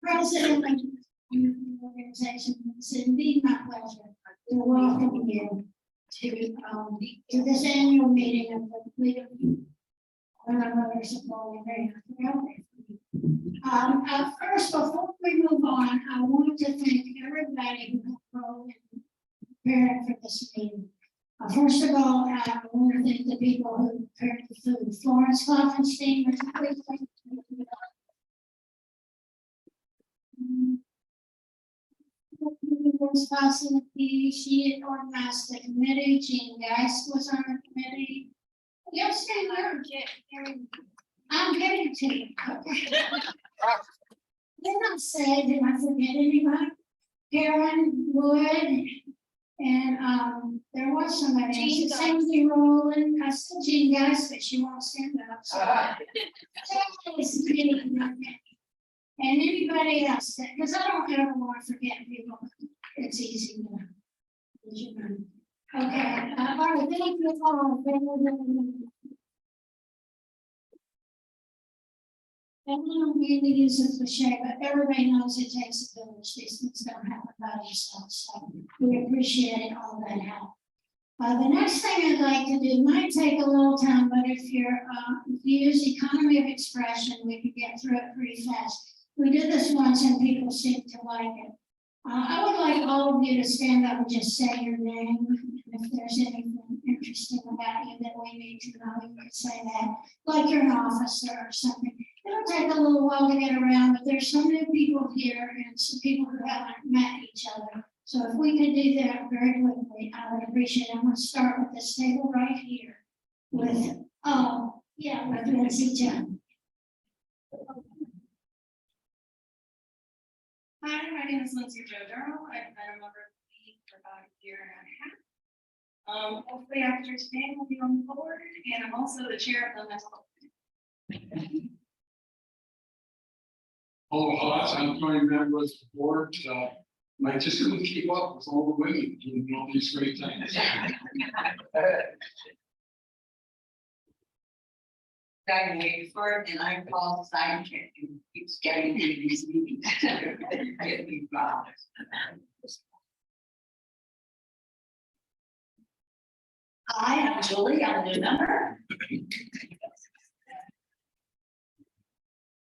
President of the organization. It's indeed my pleasure to welcome you to this annual meeting of the League of Mothers of Bowling Green. First, before we move on, I want to thank everybody who helped roll in preparing for this meeting. First of all, I want to thank the people who prepared the food. Florence Klopfenstein, she organized the committee. Jean Geist was on the committee. Yes, I'm getting to you. Then I say, did I forget anybody? Karen Wood, and there was somebody else. Sandy Rowland. I said Jean Geist, but she won't stand up. So. And anybody else, because I don't ever want to forget people. It's easy to know. Okay, all right, thank you all. Everyone really uses the cliche, but everybody knows it takes a village. These things don't happen by themselves. So we appreciate all that help. The next thing I'd like to do might take a little time, but if you use economy of expression, we can get through it pretty fast. We did this once and people seem to like it. I would like all of you to stand up and just say your name. If there's anything interesting about you that we need to know, you can say that, like you're an officer or something. It'll take a little while to get around, but there's some new people here and some people who haven't met each other. So if we could do that very quickly, I would appreciate it. I'm going to start with this table right here with, with Lindsay Jones. Hi, my name is Lindsay Joe. I've been a member of the league for about a year and a half. Hopefully after today we'll be on the board, and I'm also the chair of the mental health. Hello, I'm joining members of the board. I just couldn't keep up with all the women doing all these great things. First, and I'm Paul's sidekick and keeps getting into these meetings. Hi, I'm Julie. I'm a new member.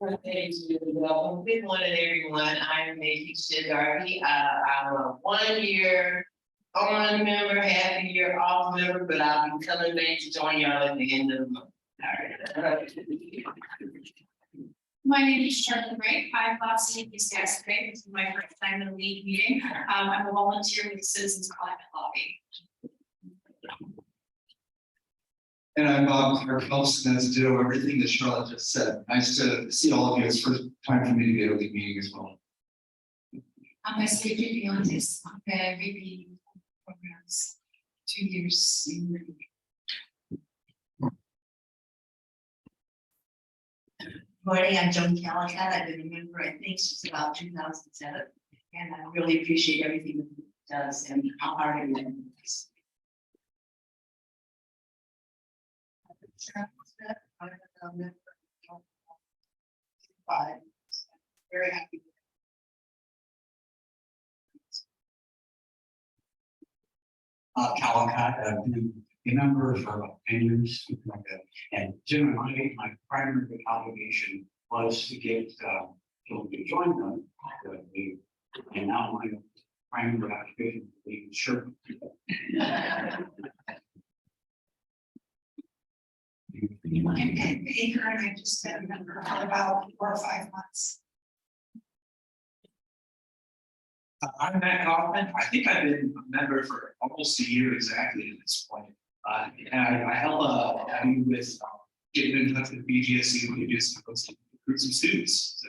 Welcome, good morning, everyone. I'm Macy Darby. I'm a 1 year on member, half a year off member, but I'll be coming back to join y'all at the end of the month. All right. My name is Charlotte Wright. I'm Boss League Staff today. This is my first time in the league meeting. I'm a volunteer with the Citizens Climate Lobby. And I'm Bob Clark, helps and as ditto everything that Charlotte just said. Nice to see all of you. It's first time for me to be at a league meeting as well. I'm a state beyondist on the VP programs, 2 years. Morning, I'm Joan Calicat. I've been a member, I think, since about 2007. And I really appreciate everything that it does and how hard it is. Very happy. Calicat, I've been a member for about 10 years, like that. And generally, my primary obligation was to get people to join them. And now my primary occupation is being sure. And Baker and I just been a member for about 4 or 5 months. I'm Matt Kaufman. I think I've been a member for almost a year exactly at this point. And I held a meeting with getting in touch with BGSU to do some recruit some students.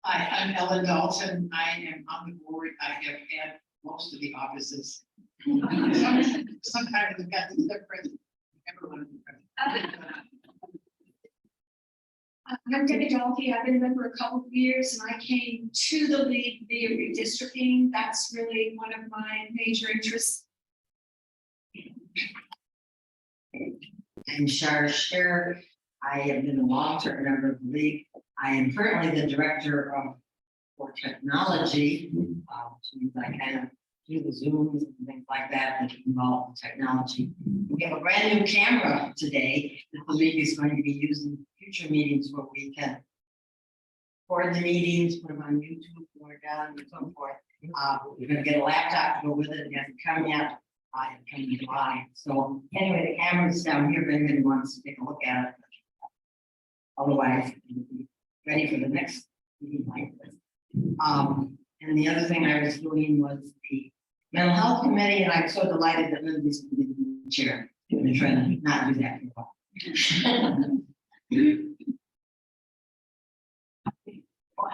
Hi, I'm Ellen Dalton. I am on the board. I have had most of the offices. Sometimes we've got different. Everyone. I'm Debbie Dolke. I've been a member a couple of years and I came to the league via redistricting. That's really one of my major interests. I'm Shar Sher. I have been a long-term member of the league. I am currently the director of for technology, which means I kind of do the Zooms and things like that involve technology. We have a brand new camera today that the league is going to be using in future meetings where we can record the meetings, put them on YouTube, or down and so forth. We're gonna get a laptop to go with it. It hasn't come yet. It can be buy. So anyway, the camera's down here if anybody wants to take a look at it. Otherwise, we'll be ready for the next meeting like this. And the other thing I was doing was the mental health committee, and I'm so delighted that Lindsay's going to be the chair. I've been trying to not do that for a while.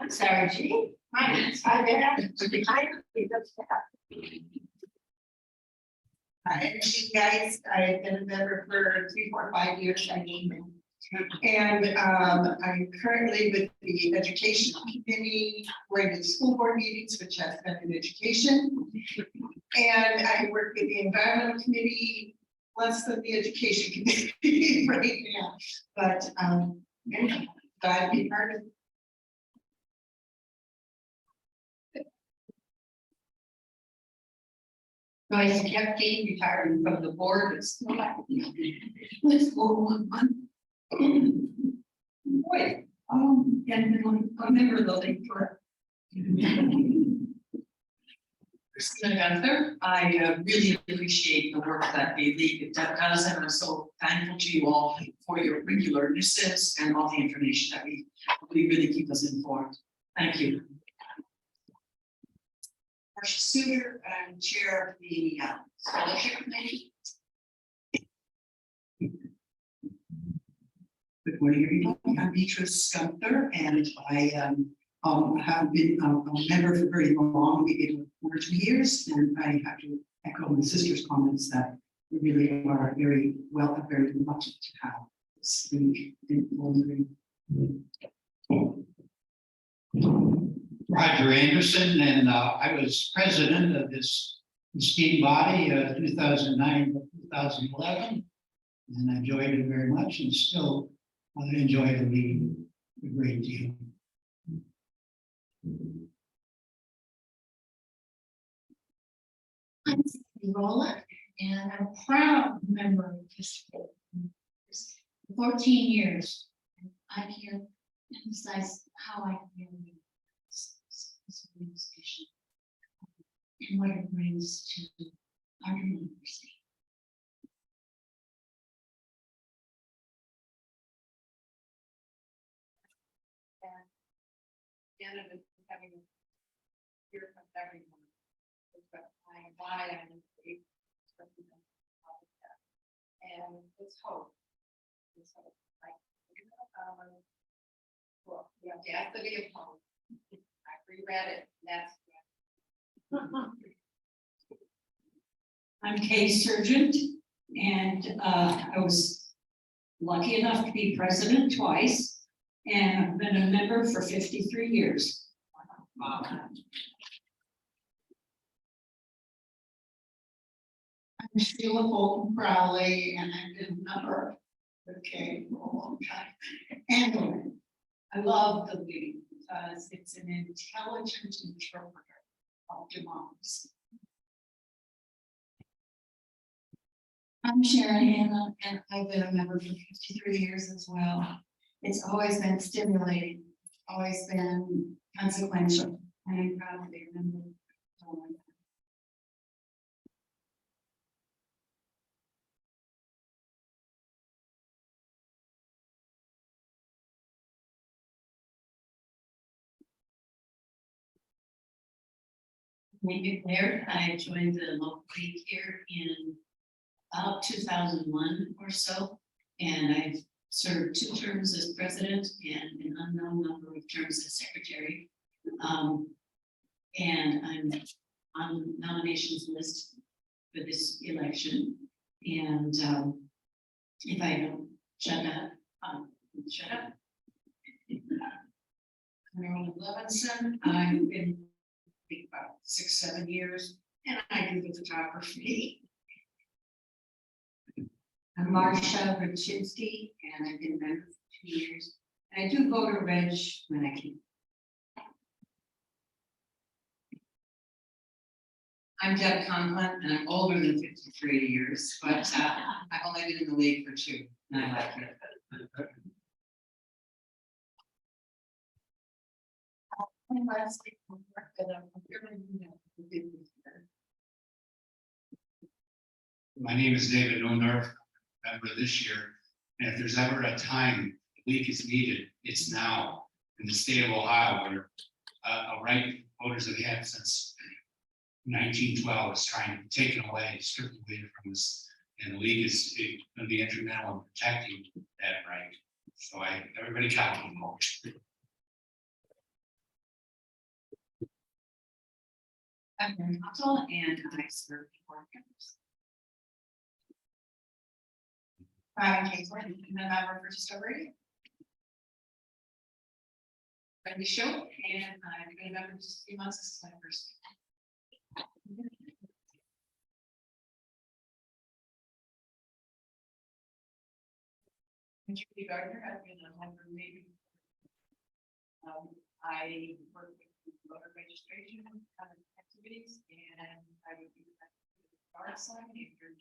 Sarah G. Hi there. Hi, you guys, I've been a member for 3, 4, 5 years, I mean. And I'm currently with the education committee, we're in the school board meetings, which has been in education. And I work with the environmental committee, less than the education committee right now. But anyway, glad to be part of it. Joyce Kepke, retiring from the board, but still active. Let's go on. Boy, and then a member of the league for. Christina Gunther, I really appreciate the work that the league does, and I'm so thankful to you all for your regular visits and all the information that we really keep us informed. Thank you. Marcia Suter, I'm chair of the scholarship committee. Good morning, everybody. I'm Beatrice Gunther, and I have been a member for very long, maybe 1 or 2 years, and I have to echo my sister's comments that we really are very much to have this league in Wolverine. Roger Anderson, and I was president of this esteemed body, 2009 to 2011, and I enjoyed it very much, and still enjoy the meeting a great deal. I'm Cindy Rowland, and I'm a proud member of this board. 14 years. And I can't emphasize how I feel this organization and what it brings to our university. Canada having hear from everyone. Why I'm and it's hope. It's hope. Like, well, the audacity of hope. I reread it. That's I'm Kay Surgent, and I was lucky enough to be president twice, and I've been a member for 53 years. I'm Sheila Bolton Crowley, and I've been a member of Kay for a long time. And I love the league because it's an intelligent interpreter of democracy. I'm Sharon Hanna, and I've been a member for 53 years as well. It's always been stimulating, always been consequential, and I'm proud to be a member. Lee McLaird, I joined the local league here in about 2001 or so, and I've served 2 terms as president and an unknown number of terms as secretary. And I'm on the nominations list for this election. And if I don't shut up, shut up. Marilyn Levinson, I've been about 6, 7 years, and I do the photography. I'm Marcia Rachinsky, and I've been a member years. And I do voter reg when I can. I'm Deb Conklin, and I'm older than 53 years, but I've only been in the league for 2, and I like it. And lastly, My name is David Nondorf, member this year, and if there's ever a time the league is needed, it's now in the state of Ohio, where a right voters have had since 1912 is trying to be taken away, stripped away from us, and the league is going to be instrumental in protecting that right. So everybody count on them. I'm Mary Cottle, and I serve 4 years. I'm Kaitlyn, I'm a member for Discovery. Wendy Show, and I've been a member for just a few months. This is my first. I'm Judy Gardner. I've been a member maybe. I work with voter registration activities, and I would be the guard sign if you're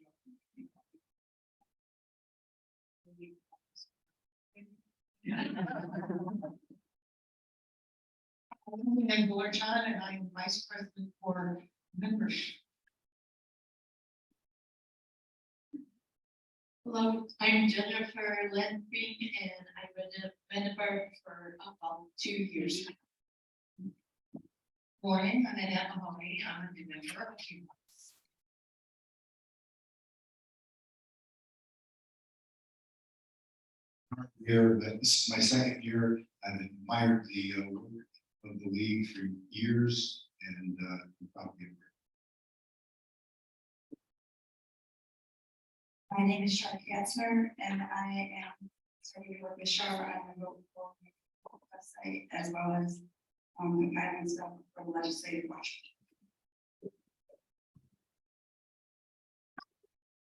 I'm Blair John, and I'm Vice President for membership. Hello, I'm Jennifer Ledby, and I've been a member for about 2 years. Morning, I'm Annette Mahoney. I'm a new member of a few months. Here, that this is my 2nd year. I've admired the work of the league for years, and probably. My name is Charlotte Gatzner, and I am starting to work with Charlotte. I'm a vote for the website as well as the patent stuff for the legislative watch.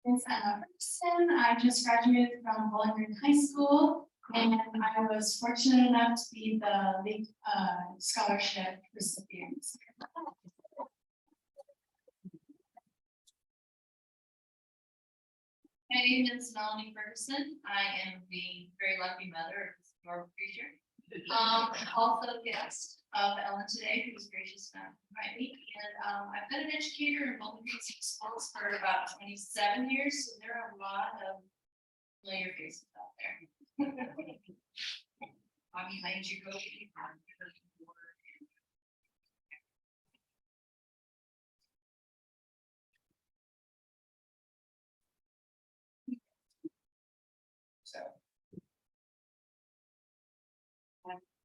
Yes, I'm a person. I just graduated from Bowling Green High School, and I was fortunate enough to be the league scholarship recipient. My name is Melanie Ferguson. I am the very lucky mother of this adorable creature. Also guest of Ellen today, who was gracious enough to invite me. And I've been an educator in Bowling Green schools for about 27 years, so there are a lot of familiar faces out there. I'm behind you, go.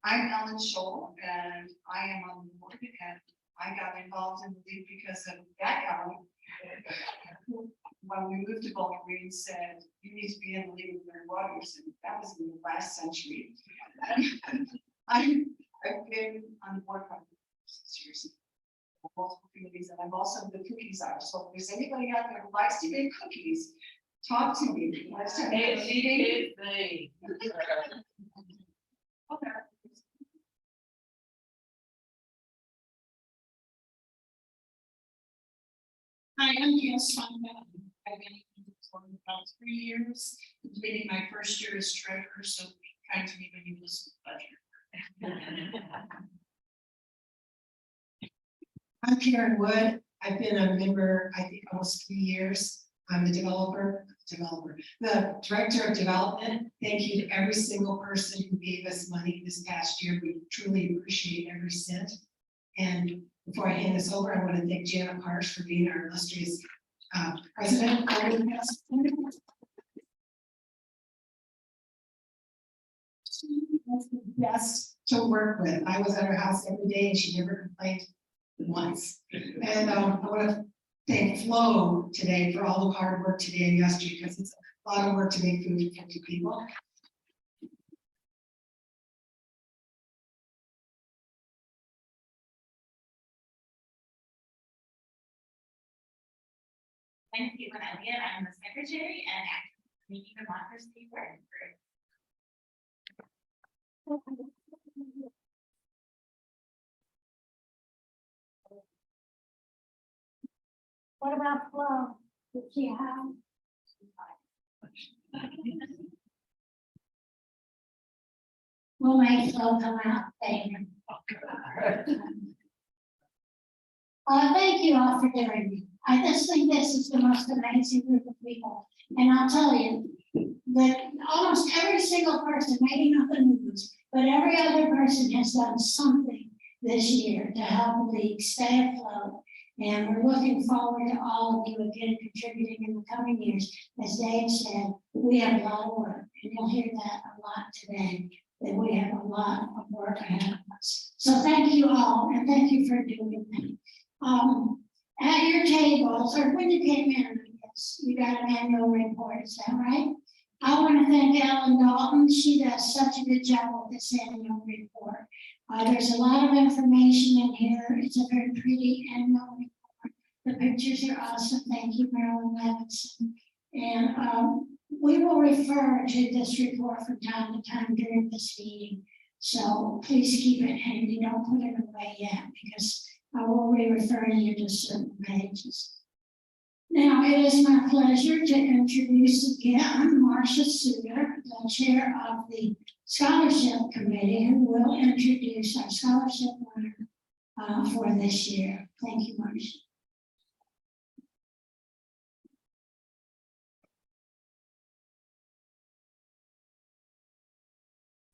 I'm Ellen Scholl, and I am on the board, and I got involved in the league because of that Ellen. When we moved to Bowling Green, said, you need to be in the league with their waters, and that was in the last century. I've been on the board for 6 years. Multiple communities, and I'm also the cookies are. So if there's anybody out there who likes to make cookies, talk to me. Let's have a meeting. Okay. Hi, I'm Gail Sonda. I've been in for about 3 years, completing my first year as treasurer, so kind to me when you listen to budget. I'm Karen Wood. I've been a member, I think, almost 3 years. I'm the the director of development. Thank you to every single person who gave us money this past year. We truly appreciate every cent. And before I hand this over, I want to thank Janet Parsh for being our illustrious president. She was the best to work with. I was at her house every day and she never complained once. And I want to thank Flo today for all the hard work today and yesterday, because it's a lot of work to make food for 50 people. I'm Caitlin Elliott. I'm the secretary and active community democracy worker. What about Flo? Did she have? We'll make Flo come out later. Thank you all for doing it. I just think this is the most amazing group of people. And I'll tell you that almost every single person, maybe not the news, but every other person has done something this year to help the league stay afloat. And we're looking forward to all of you again contributing in the coming years. As Dave said, we have a lot of work, and you'll hear that a lot today, that we have a lot of work ahead of us. So thank you all, and thank you for doing that. At your tables, or when you came in, I guess, you got an annual report, is that right? I want to thank Ellen Dalton. She does such a good job with this annual report. There's a lot of information in here. It's a very pretty annual report. The pictures are awesome. Thank you, Marilyn Levinson. And we will refer to this report from time to time during this meeting. So please keep it handy. Don't put it away yet, because I will be referring you to certain pages. Now, it is my pleasure to introduce again Marcia Suter, the chair of the Scholarship Committee, who will introduce our scholarship winner for this year. Thank you, Marcia.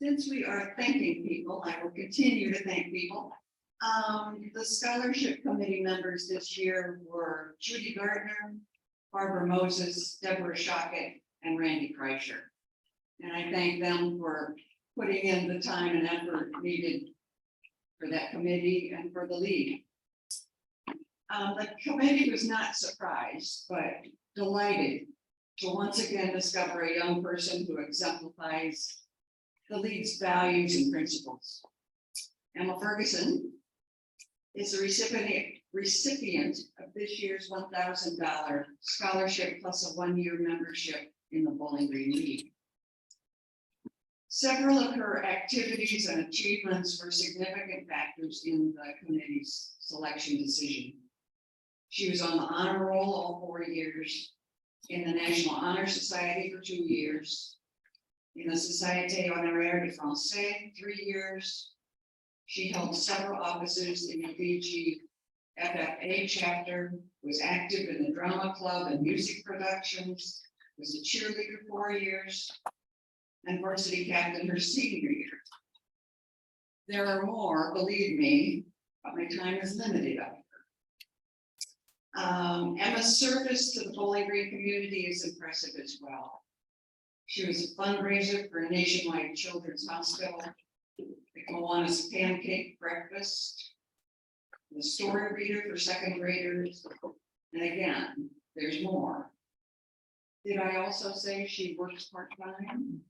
Since we are thanking people, I will continue to thank people. The scholarship committee members this year were Judy Gardner, Barbara Moses, Deborah Shockett, and Randy Kreischer. And I thank them for putting in the time and effort needed for that committee and for the league. The committee was not surprised, but delighted to once again discover a young person who exemplifies the league's values and principles. Emma Ferguson is the recipient of this year's $1,000 scholarship plus a one-year membership in the Bowling Green League. Several of her activities and achievements were significant factors in the committee's selection decision. She was on the honor roll all 4 years, in the National Honor Society for 2 years, in the Société Honoraire de Français 3 years. She held several offices in the BG FFA chapter, was active in the drama club and music productions, was a cheerleader 4 years, and varsity captain her senior year. There are more, believe me, but my time is limited up here. Emma's service to the Bowling Green community is impressive as well. She was a fundraiser for a nationwide children's hospital, the Kiwanis Pancake Breakfast, the story reader for second graders, and again, there's more. Did I also say she works part-time?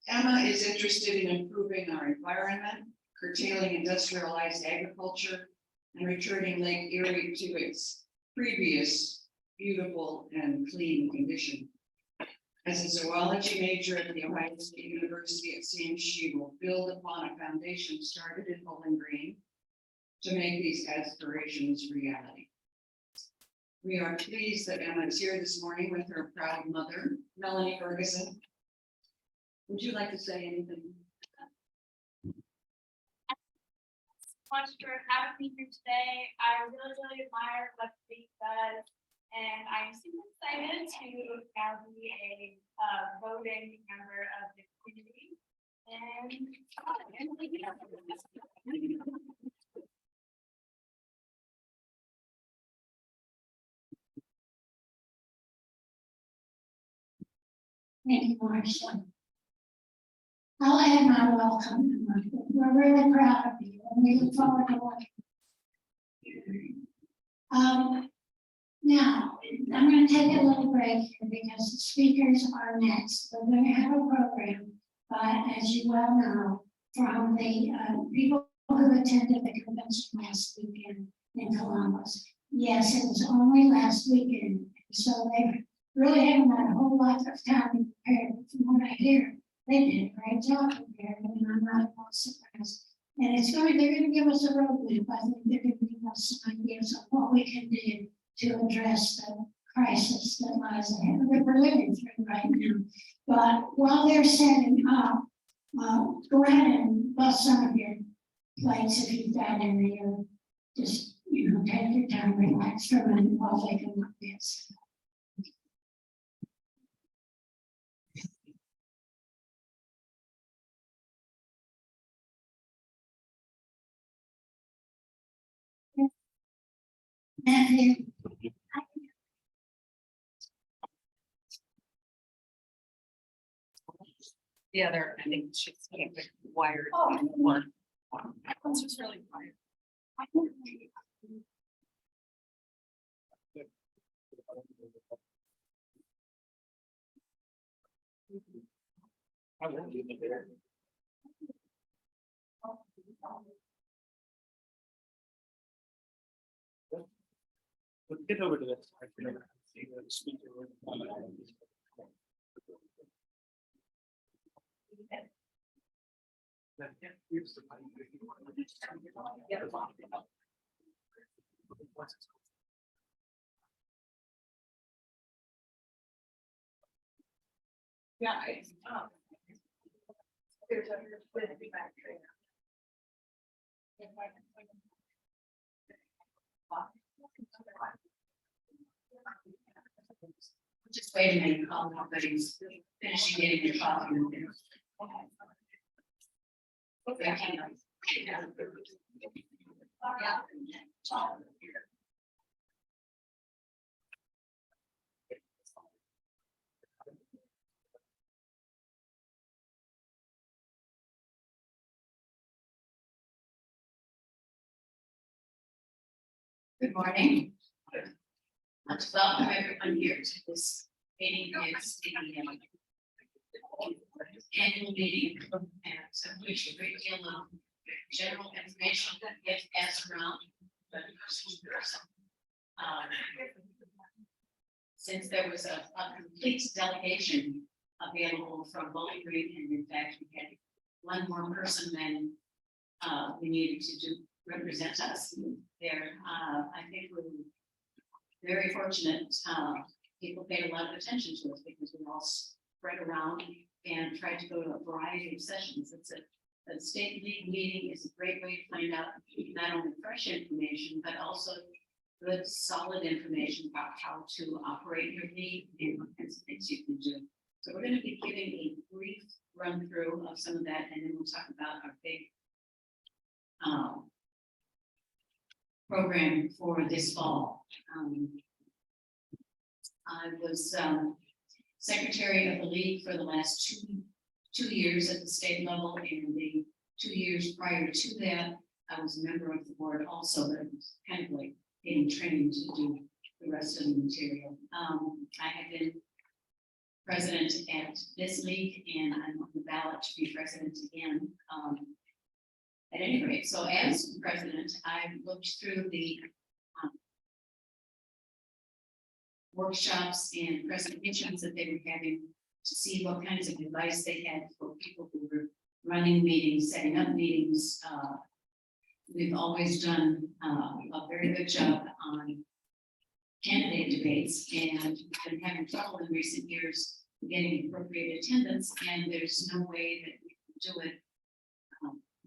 Emma is interested in improving our environment, curtailing industrialized agriculture, and returning Lake Erie to its previous beautiful and clean condition. As a zoology major at the Ohio State University, it seems she will build upon a foundation started in Bowling Green to make these aspirations reality. We are pleased that Emma is here this morning with her proud mother, Melanie Ferguson. Would you like to say anything? Much for having me here today. I really admire what Lee does, and I'm super excited to now be a voting member of the community. And Thank you, Marcia. I'll add my welcome. We're really proud of you, and we look forward to working with you. Now, I'm going to take a little break here because the speakers are next. We're going to have a program, as you well know, from the people who attended the convention last weekend in Columbus. Yes, it was only last weekend, so they really haven't had a whole lot of time to prepare. From what I hear, They did a great job there, and I'm not at all surprised. And they're gonna give us a roadmap. I think they're gonna give us some ideas of what we can do to address the crisis that lies ahead that we're living through right now. But while they're setting up, go ahead and bust some of your plates if you've got any, or just, take your time, relax for a minute while they can look this. Matthew. The other, I think she's wired. It's just really quiet. Let's get over to this. See the speaker. Yeah. There's a back trainer. Just wait a minute, call everybody's finishing getting their coffee. Good morning. I'd like to welcome everyone here to this meeting. It's the annual meeting, and so we should a great deal of general information that gets passed around. But since there was a complete delegation available from Bowling Green, and in fact, we had one more person than we needed to represent us there. I think we're very fortunate. People paid a lot of attention to us because we all spread around and tried to go to a variety of sessions. It's a state league meeting is a great way to find out not only fresh information, but also good, solid information about how to operate your league and what kinds of things you can do. So we're going to be giving a brief run through of some of that, and then we'll talk about our big program for this fall. I was secretary of the league for the last two years at the state level, and the 2 years prior to that, I was a member of the board also, but it was kind of like getting trained to do the rest of the material. I have been president at this league, and I'm on the ballot to be president again. At any rate, so as president, I looked through the workshops and presentations that they were having to see what kinds of advice they had for people who were running meetings, setting up meetings. We've always done a very good job on candidate debates, and been having trouble in recent years getting appropriate attendance, and there's no way that we can do it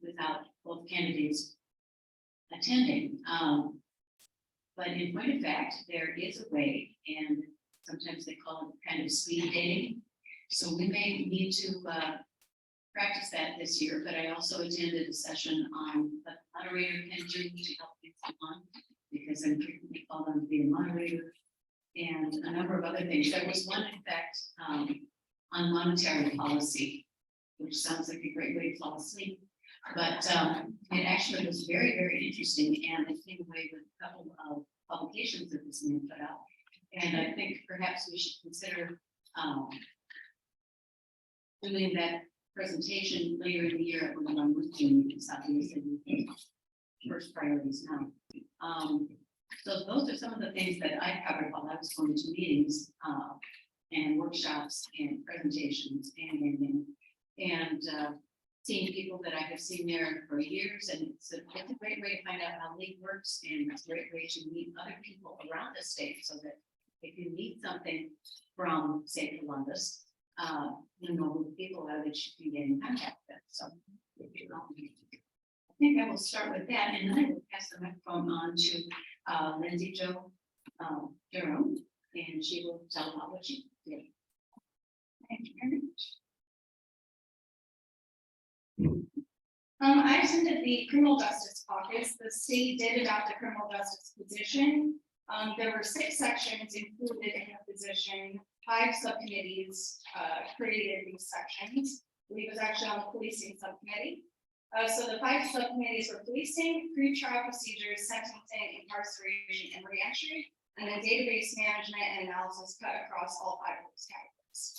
without both candidates attending. But in point of fact, there is a way, and sometimes they call it kind of speed dating. So we may need to practice that this year, but I also attended a session on the moderator can do to help people on, because I'm frequently called on to be a moderator, and a number of other things. There was one, in fact, on monetary policy, which sounds like a great way to fall asleep. But it actually was very, very interesting, and I came away with a couple of publications that this man put out. And I think perhaps we should consider doing that presentation later in the year when I'm working with obviously first priorities now. So those are some of the things that I covered while I was going to meetings and workshops and presentations and seeing people that I have seen there for years, and it's a great way to find out how League works, and it's a great way to meet other people around the state, so that if you need something from, say, Columbus, you know who the people are that you can get in contact with, so. I think I will start with that, and then I will pass the microphone on to Lindsay Jo Durham, and she will tell about what she did. Thank you very much. I attended the criminal justice caucus. The state did adopt a criminal justice position. There were 6 sections included in the position, 5 subcommittees created these sections. Lee was actually on the policing subcommittee. So the 5 subcommittees were policing, pretrial procedures, sentencing, incarceration, and reentry, and then database management and analysis cut across all 5 of those categories.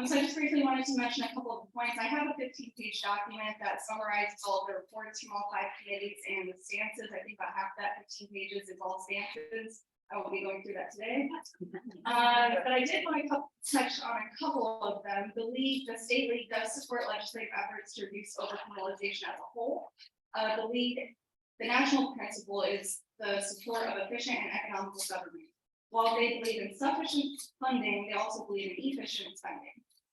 So I just briefly wanted to mention a couple of points. I have a 15-page document that summarizes all the reports from all 5 committees and the stances. I think about half that 15 pages is all stances. I won't be going through that today. But I did want to touch on a couple of them. The state league does support legislative efforts to reduce overcriminalization as a whole. The national principle is the support of efficient and economical government. While they believe in sufficient funding, they also believe in efficient spending.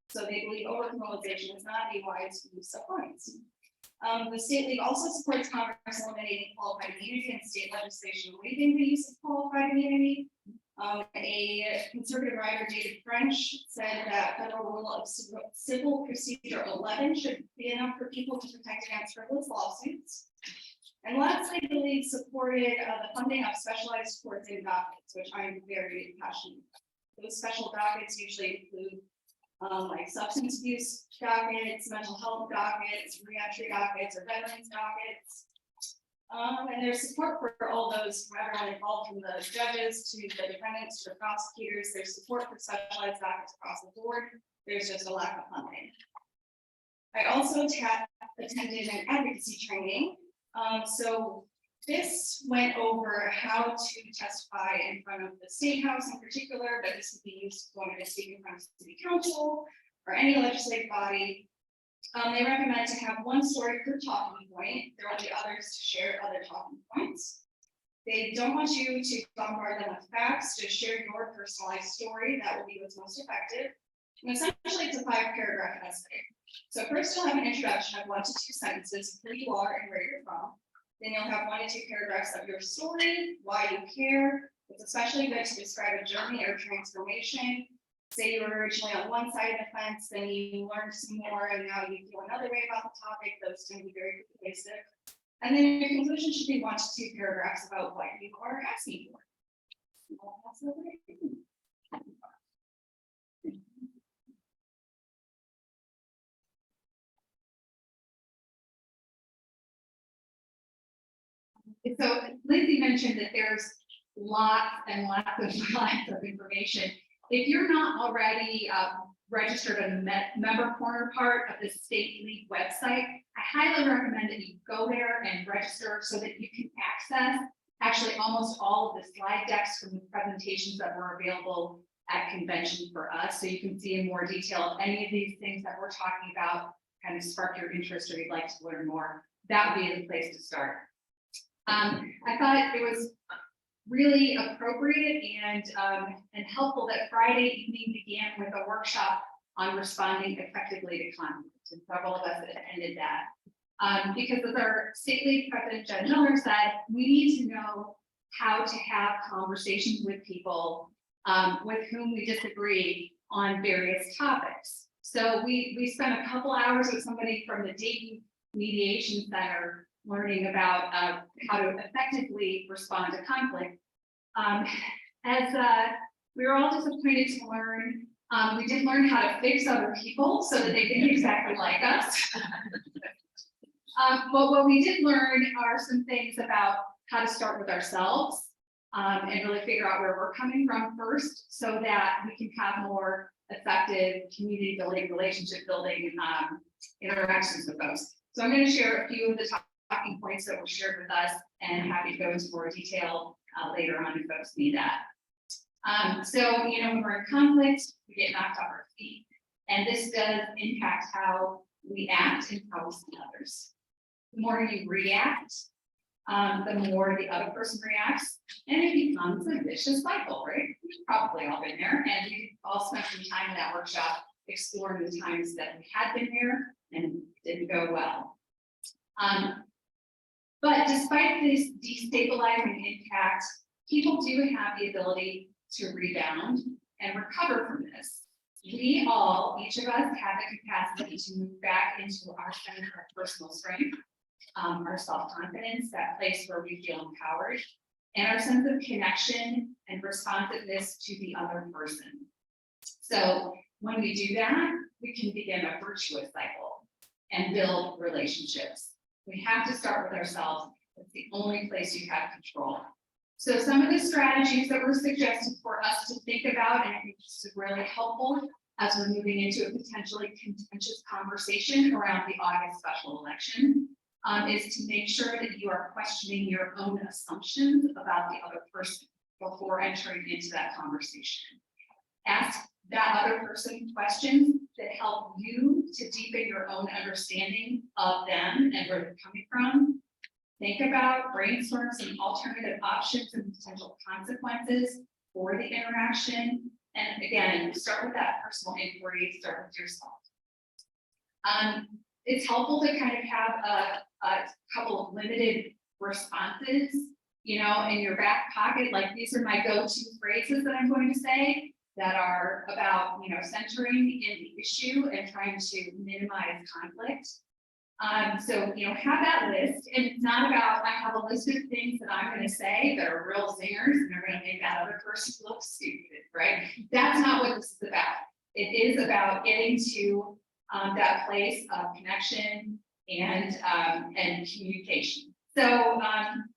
So they believe overcriminalization is not a wise use of funds. The state league also supports Congress eliminating qualified immunity and state legislation waiving the use of qualified immunity. A conservative writer, David French, said that Federal Rule of Civil Procedure 11 should be enough for people to protect against frivolous lawsuits. And lastly, the league supported the funding of specialized courts and dockets, which I'm very passionate about. Those special dockets usually include like substance abuse dockets, mental health dockets, reentry dockets, or veterans dockets. And there's support for all those, for everyone involved, from the judges to the defendants to the prosecutors. There's support for specialized dockets across the board. There's just a lack of funding. I also attended an advocacy training. So this went over how to testify in front of the State House in particular, but this would be used when to speak in front of City Council or any legislative body. They recommend to have one story per talking point. There will be others to share other talking points. They don't want you to bombard them with facts, just share your personalized story. That will be what's most effective. And essentially, it's a 5-paragraph essay. So first you'll have an introduction of 1 to 2 sentences, who you are and where you're from. Then you'll have 1 to 2 paragraphs of your story, why you care. It's especially good to describe a journey or transformation. Say you were originally on one side of the fence, then you learned some more, and now you feel another way about the topic. Those tend to be very pervasive. And then your conclusion should be 1 to 2 paragraphs about what you are asking for. So Lindsay mentioned that there's lots and lots of information. If you're not already registered on the member corner part of the State League website, I highly recommend that you go there and register so that you can access actually almost all of the slide decks from the presentations that were available at convention for us. So you can see in more detail if any of these things that we're talking about kind of spark your interest or you'd like to learn more. That would be the place to start. I thought it was really appropriate and helpful that Friday evening began with a workshop on responding effectively to conflict, and several of us attended that. Because as our State League President Jen Miller said, we need to know how to have conversations with people with whom we disagree on various topics. So we spent a couple hours with somebody from the Dayton Mediation Center learning about how to effectively respond to conflict. As we were all disappointed to learn, we did learn how to fix other people so that they think exactly like us. But what we did learn are some things about how to start with ourselves and really figure out where we're coming from first so that we can have more effective community building, relationship building interactions with folks. So I'm going to share a few of the talking points that were shared with us and happy to go into more detail later on if folks need that. So, when we're in conflict, we get knocked off our feet. And this does impact how we act and how we see others. The more you react, the more the other person reacts, and it becomes a vicious cycle, right? We've probably all been there, and we all spent some time in that workshop exploring the times that we had been there and didn't go well. But despite this destabilizing impact, people do have the ability to rebound and recover from this. We all, each of us, have the capacity to move back into our center of personal strength, our self-confidence, that place where we feel empowered, and our sense of connection and responsiveness to the other person. So when we do that, we can begin a virtuous cycle and build relationships. We have to start with ourselves. It's the only place you have control. So some of the strategies that were suggested for us to think about, and I think this is really helpful as we're moving into a potentially contentious conversation around the August special election, is to make sure that you are questioning your own assumptions about the other person before entering into that conversation. Ask that other person questions that help you to deepen your own understanding of them and where they're coming from. Think about, brainstorm some alternative options and potential consequences for the interaction. And again, start with that personal inquiry, start with yourself. It's helpful to kind of have a couple of limited responses, you know, in your back pocket. Like, these are my go-to phrases that I'm going to say that are about, you know, centering in the issue and trying to minimize conflict. So, you know, have that list, and it's not about, I have a list of things that I'm going to say that are real zingers and they're going to make that other person look stupid, right? That's not what this is about. It is about getting to that place of connection and communication. So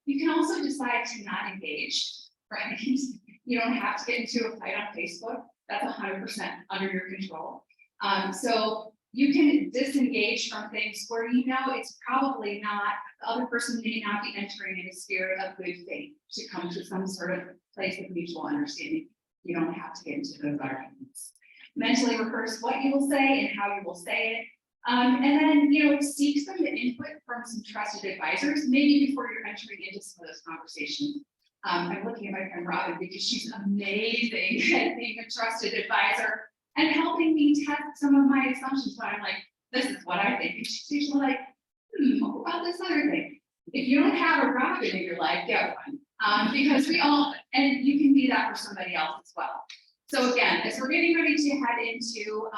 you can also decide to not engage, right? You don't have to get into a fight on Facebook. That's 100% under your control. So you can disengage from things where you know it's probably not, the other person may not be entering in a spirit of good faith to come to some sort of place of mutual understanding. You don't have to get into those arguments. Mentally rehearse what you will say and how you will say it. And then, you know, seek some input from some trusted advisors, maybe before you're entering into some of those conversations. I'm looking at my friend Robin because she's amazing at being a trusted advisor and helping me test some of my assumptions when I'm like, this is what I think. And she's usually like, what about this other thing? If you don't have a Robin in your life, get one. Because we all, and you can be that for somebody else as well. So again, as we're getting ready to head into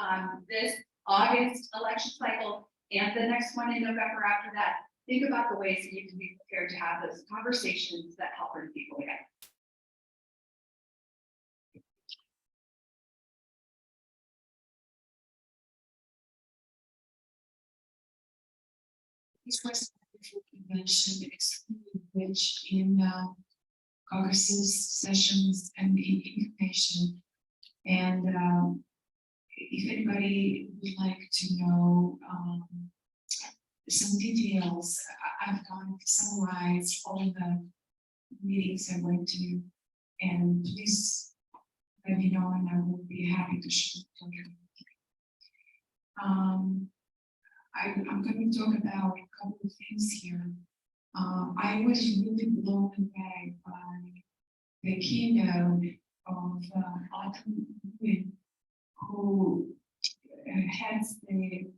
this August election cycle and the next one in November after that, think about the ways that you can be prepared to have those conversations that help bring people together. This was the convention, excluding which in caucuses, sessions, and in information. And if anybody would like to know some details, I've gone to summarize all the meetings I went to, and please let me know, and I will be happy to share with you. I'm going to talk about a couple of things here. I was really blown away by the keynote of Autumn Nguyen, who heads the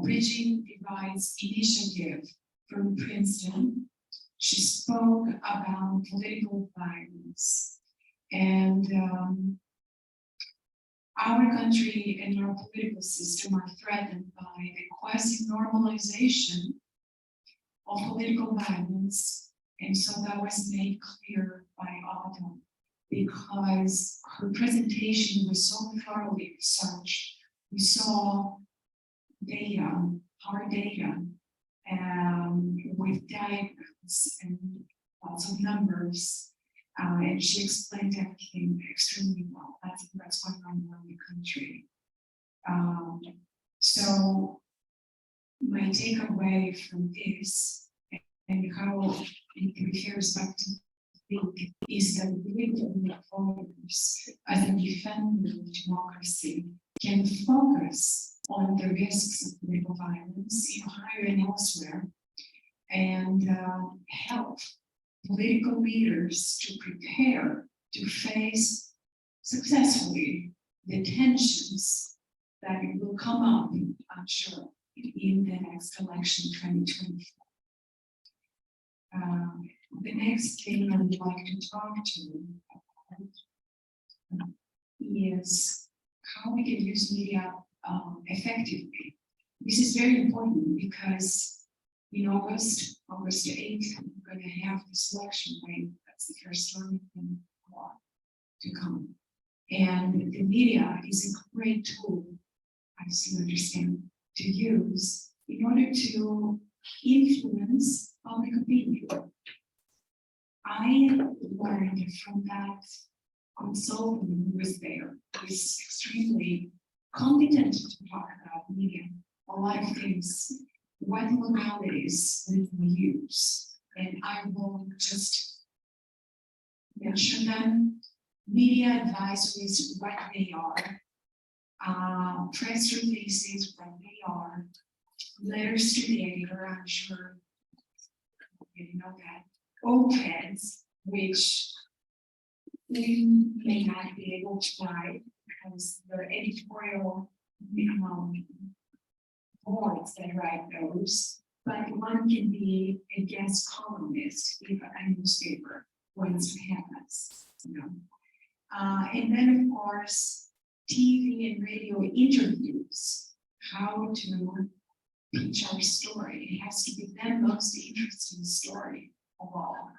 Bridging Divides initiative from Princeton. She spoke about political violence, and our country and our political system are threatened by the quasi-normalization of political violence. And so that was made clear by Autumn, because her presentation was so thoroughly researched. We saw data, hard data, with diagrams and lots of numbers. And she explained everything extremely well. That's what's going on in the country. So my takeaway from this, and how it refers back to think, is that we need voters as a defender of democracy can focus on the risks of political violence in Ohio and elsewhere, and help political leaders to prepare to face successfully the tensions that will come up, I'm sure, in the next election, 2024. The next thing I would like to talk to is how we can use media effectively. This is very important because in August 8th, we're going to have the selection, right? That's the first one to come. And the media is a great tool, I still understand, to use in order to influence public opinion. I learned from that consultant who was there, who is extremely competent to talk about media, a lot of things, what modalities we will use. And I will just mention them. Media advisories, what they are, press releases, what they are, letters to the editor, I'm sure you know that, op-eds, which we may not be able to write because the editorial boards that write those, but one can be a guest columnist if a newspaper wants to have us, you know. And then, of course, TV and radio interviews, how to pitch our story. It has to be the most interesting story of all.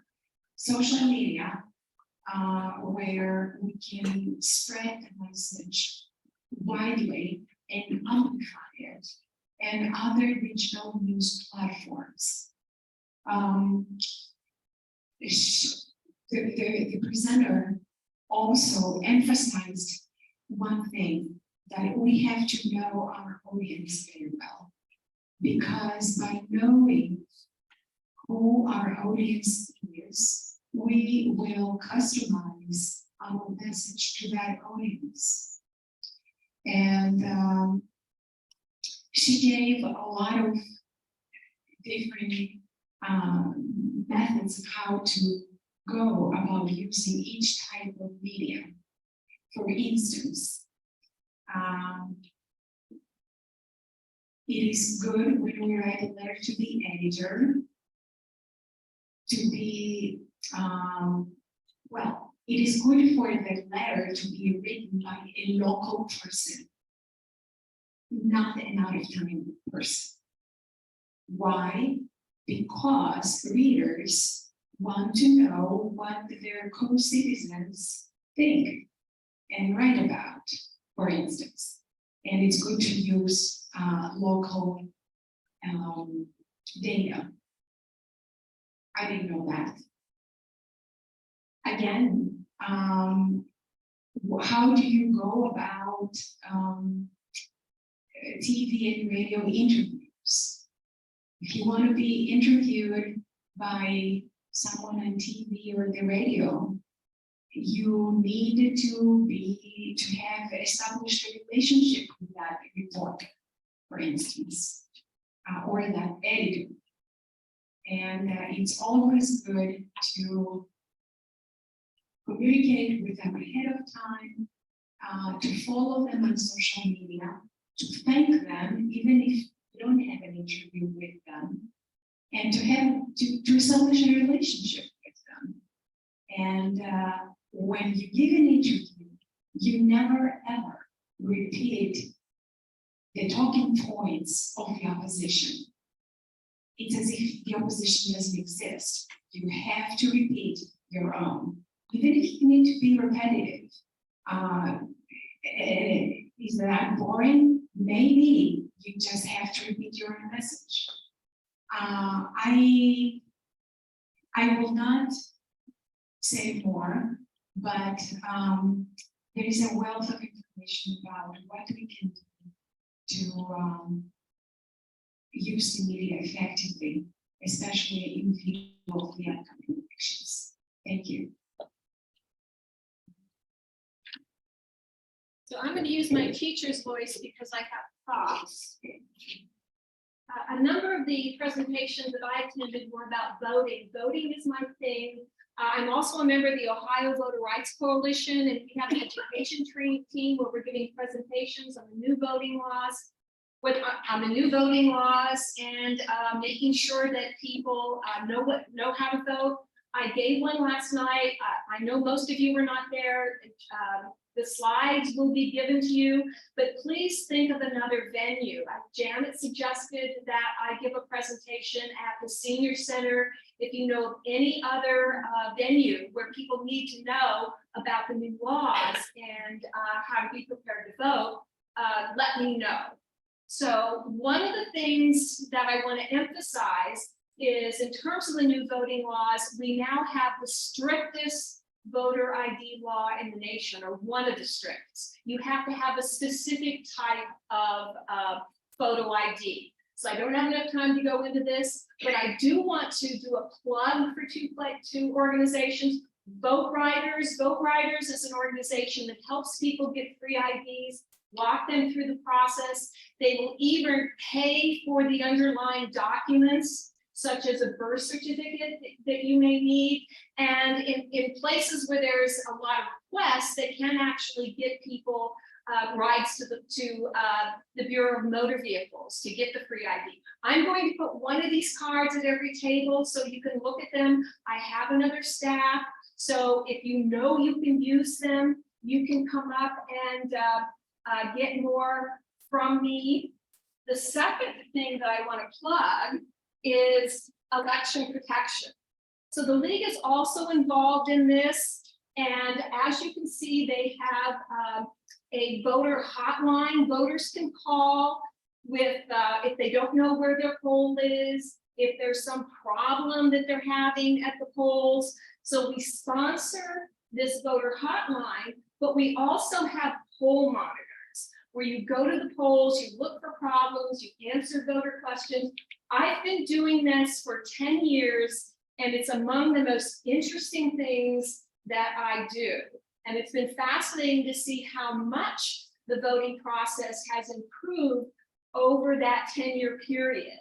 Social media, where we can spread the message widely and amplify it, and other digital news platforms. The presenter also emphasized one thing, that we have to know our audience very well, because by knowing who our audience is, we will customize our message to that audience. And she gave a lot of different methods of how to go about using each type of media. For instance, it is good when we write a letter to the editor to be, well, it is good for the letter to be written by a local person, not an out-of-town person. Why? Because readers want to know what their co-citizens think and write about, for instance. And it's good to use local data. I didn't know that. Again, how do you go about TV and radio interviews? If you want to be interviewed by someone on TV or the radio, you need to have established a relationship with that reporter, for instance, or that editor. And it's always good to communicate with them ahead of time, to follow them on social media, to thank them, even if you don't have an interview with them, and to establish a relationship with them. And when you give an interview, you never ever repeat the talking points of the opposition. It's as if the opposition doesn't exist. You have to repeat your own, even if you need to be repetitive. Is that boring? Maybe you just have to repeat your own message. I will not say more, but there is a wealth of information about what we can do to use the media effectively, especially in view of the upcoming elections. Thank you. So I'm going to use my teacher's voice because I have thoughts. A number of the presentations that I attended were about voting. Voting is my thing. I'm also a member of the Ohio Voter Rights Coalition, and we have an education training team where we're giving presentations on the new voting laws, and making sure that people know how to vote. I gave one last night. I know most of you were not there. The slides will be given to you, but please think of another venue. Janet suggested that I give a presentation at the Senior Center. If you know of any other venue where people need to know about the new laws and how to be prepared to vote, let me know. So one of the things that I want to emphasize is in terms of the new voting laws, we now have the strictest voter ID law in the nation, or one of the strictest. You have to have a specific type of photo ID. So I don't have enough time to go into this, but I do want to do a plug for two organizations. Vote Riders. Vote Riders is an organization that helps people get free IDs, walk them through the process. They will even pay for the underlying documents, such as a birth certificate that you may need. And in places where there's a lot of requests, they can actually get people rides to the Bureau of Motor Vehicles to get the free ID. I'm going to put one of these cards at every table so you can look at them. I have another staff, so if you know you can use them, you can come up and get more from me. The second thing that I want to plug is election protection. So the league is also involved in this. And as you can see, they have a voter hotline. Voters can call with, if they don't know where their poll is, if there's some problem that they're having at the polls. So we sponsor this voter hotline, but we also have poll monitors where you go to the polls, you look for problems, you answer voter questions. I've been doing this for 10 years, and it's among the most interesting things that I do. And it's been fascinating to see how much the voting process has improved over that 10-year period.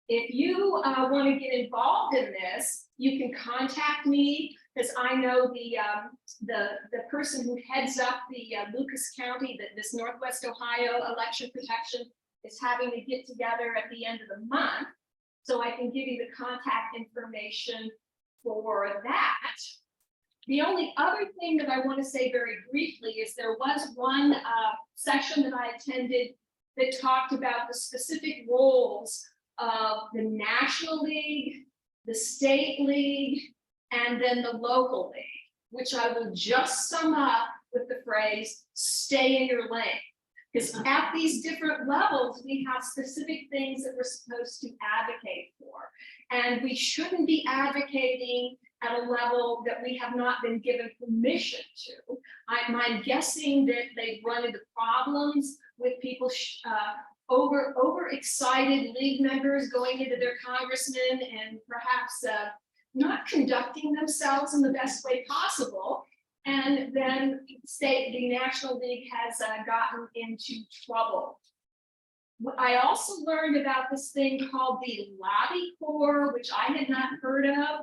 If you want to get involved in this, you can contact me, because I know the person who heads up the Lucas County, this Northwest Ohio election protection, is having to get together at the end of the month. So I can give you the contact information for that. The only other thing that I want to say very briefly is there was one session that I attended that talked about the specific roles of the National League, the State League, and then the local league, which I will just sum up with the phrase, stay in your lane. Because at these different levels, we have specific things that we're supposed to advocate for. And we shouldn't be advocating at a level that we have not been given permission to. I'm guessing that they've run into problems with people overexcited league members going into their congressmen and perhaps not conducting themselves in the best way possible. And then the National League has gotten into trouble. I also learned about this thing called the Lobby Corps, which I had not heard of.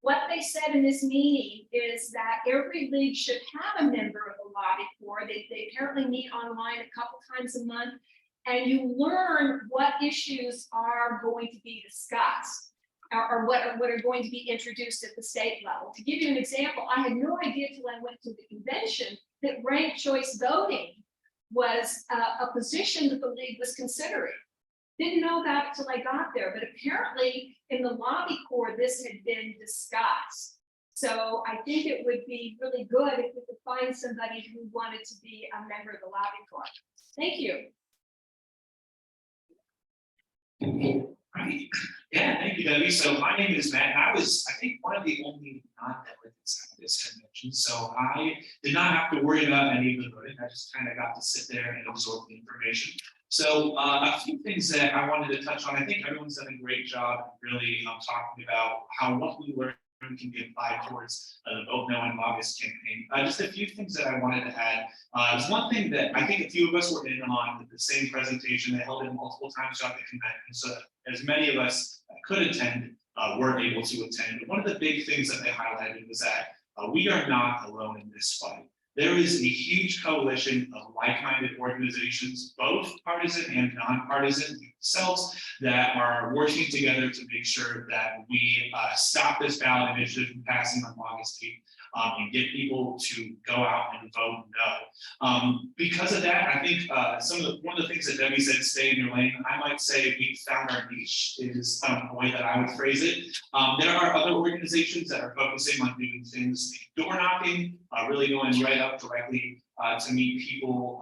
What they said in this meeting is that every league should have a member of the Lobby Corps. They apparently meet online a couple times a month, and you learn what issues are going to be discussed. Or what are going to be introduced at the state level. To give you an example, I had no idea till I went to the convention that ranked choice voting was a position that the league was considering. Didn't know about it till I got there, but apparently in the Lobby Corps, this had been discussed. So I think it would be really good if we could find somebody who wanted to be a member of the Lobby Corps. Thank you. Right. Yeah, thank you, Debbie. So my name is Matt. I was, I think, one of the only non-delegates at this convention. So I did not have to worry about any of the voting. I just kind of got to sit there and absorb the information. So a few things that I wanted to touch on. I think everyone's done a great job really talking about what we learned money can be applied towards the Vote No in August campaign. Just a few things that I wanted to add. There's one thing that I think a few of us were in on the same presentation. They held it multiple times throughout the convention, so as many of us that could attend were able to attend. One of the big things that they highlighted was that we are not alone in this fight. There is a huge coalition of like-minded organizations, both partisan and nonpartisan themselves, that are working together to make sure that we stop this ballot initiative from passing on August 8th and get people to go out and vote no. Because of that, I think one of the things that Debbie said, stay in your lane, I might say we found our niche is the way that I would phrase it. There are other organizations that are focusing on doing things, door knocking, really going right up directly to meet people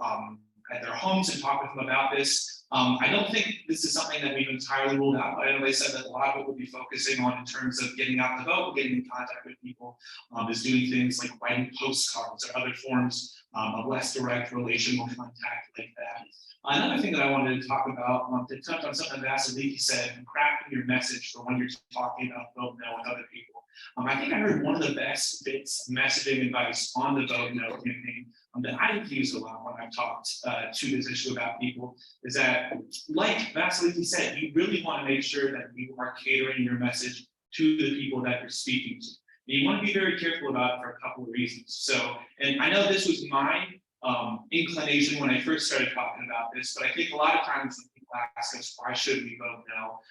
at their homes and talk with them about this. I don't think this is something that we've entirely ruled out, but I know they said that a lot of it will be focusing on in terms of getting out the vote, getting in contact with people, is doing things like writing postcards or other forms of less direct relational contact like that. Another thing that I wanted to talk about, to touch on something that Vasiliki said, crafting your message for when you're talking about Vote No and other people. I think I heard one of the best bits of messaging advice on the Vote No campaign that I've used a lot when I've talked to this issue about people is that, like Vasiliki said, you really want to make sure that you are catering your message to the people that you're speaking to. And you want to be very careful about it for a couple of reasons. So, and I know this was my inclination when I first started talking about this, but I think a lot of times when people ask us, why should we vote no?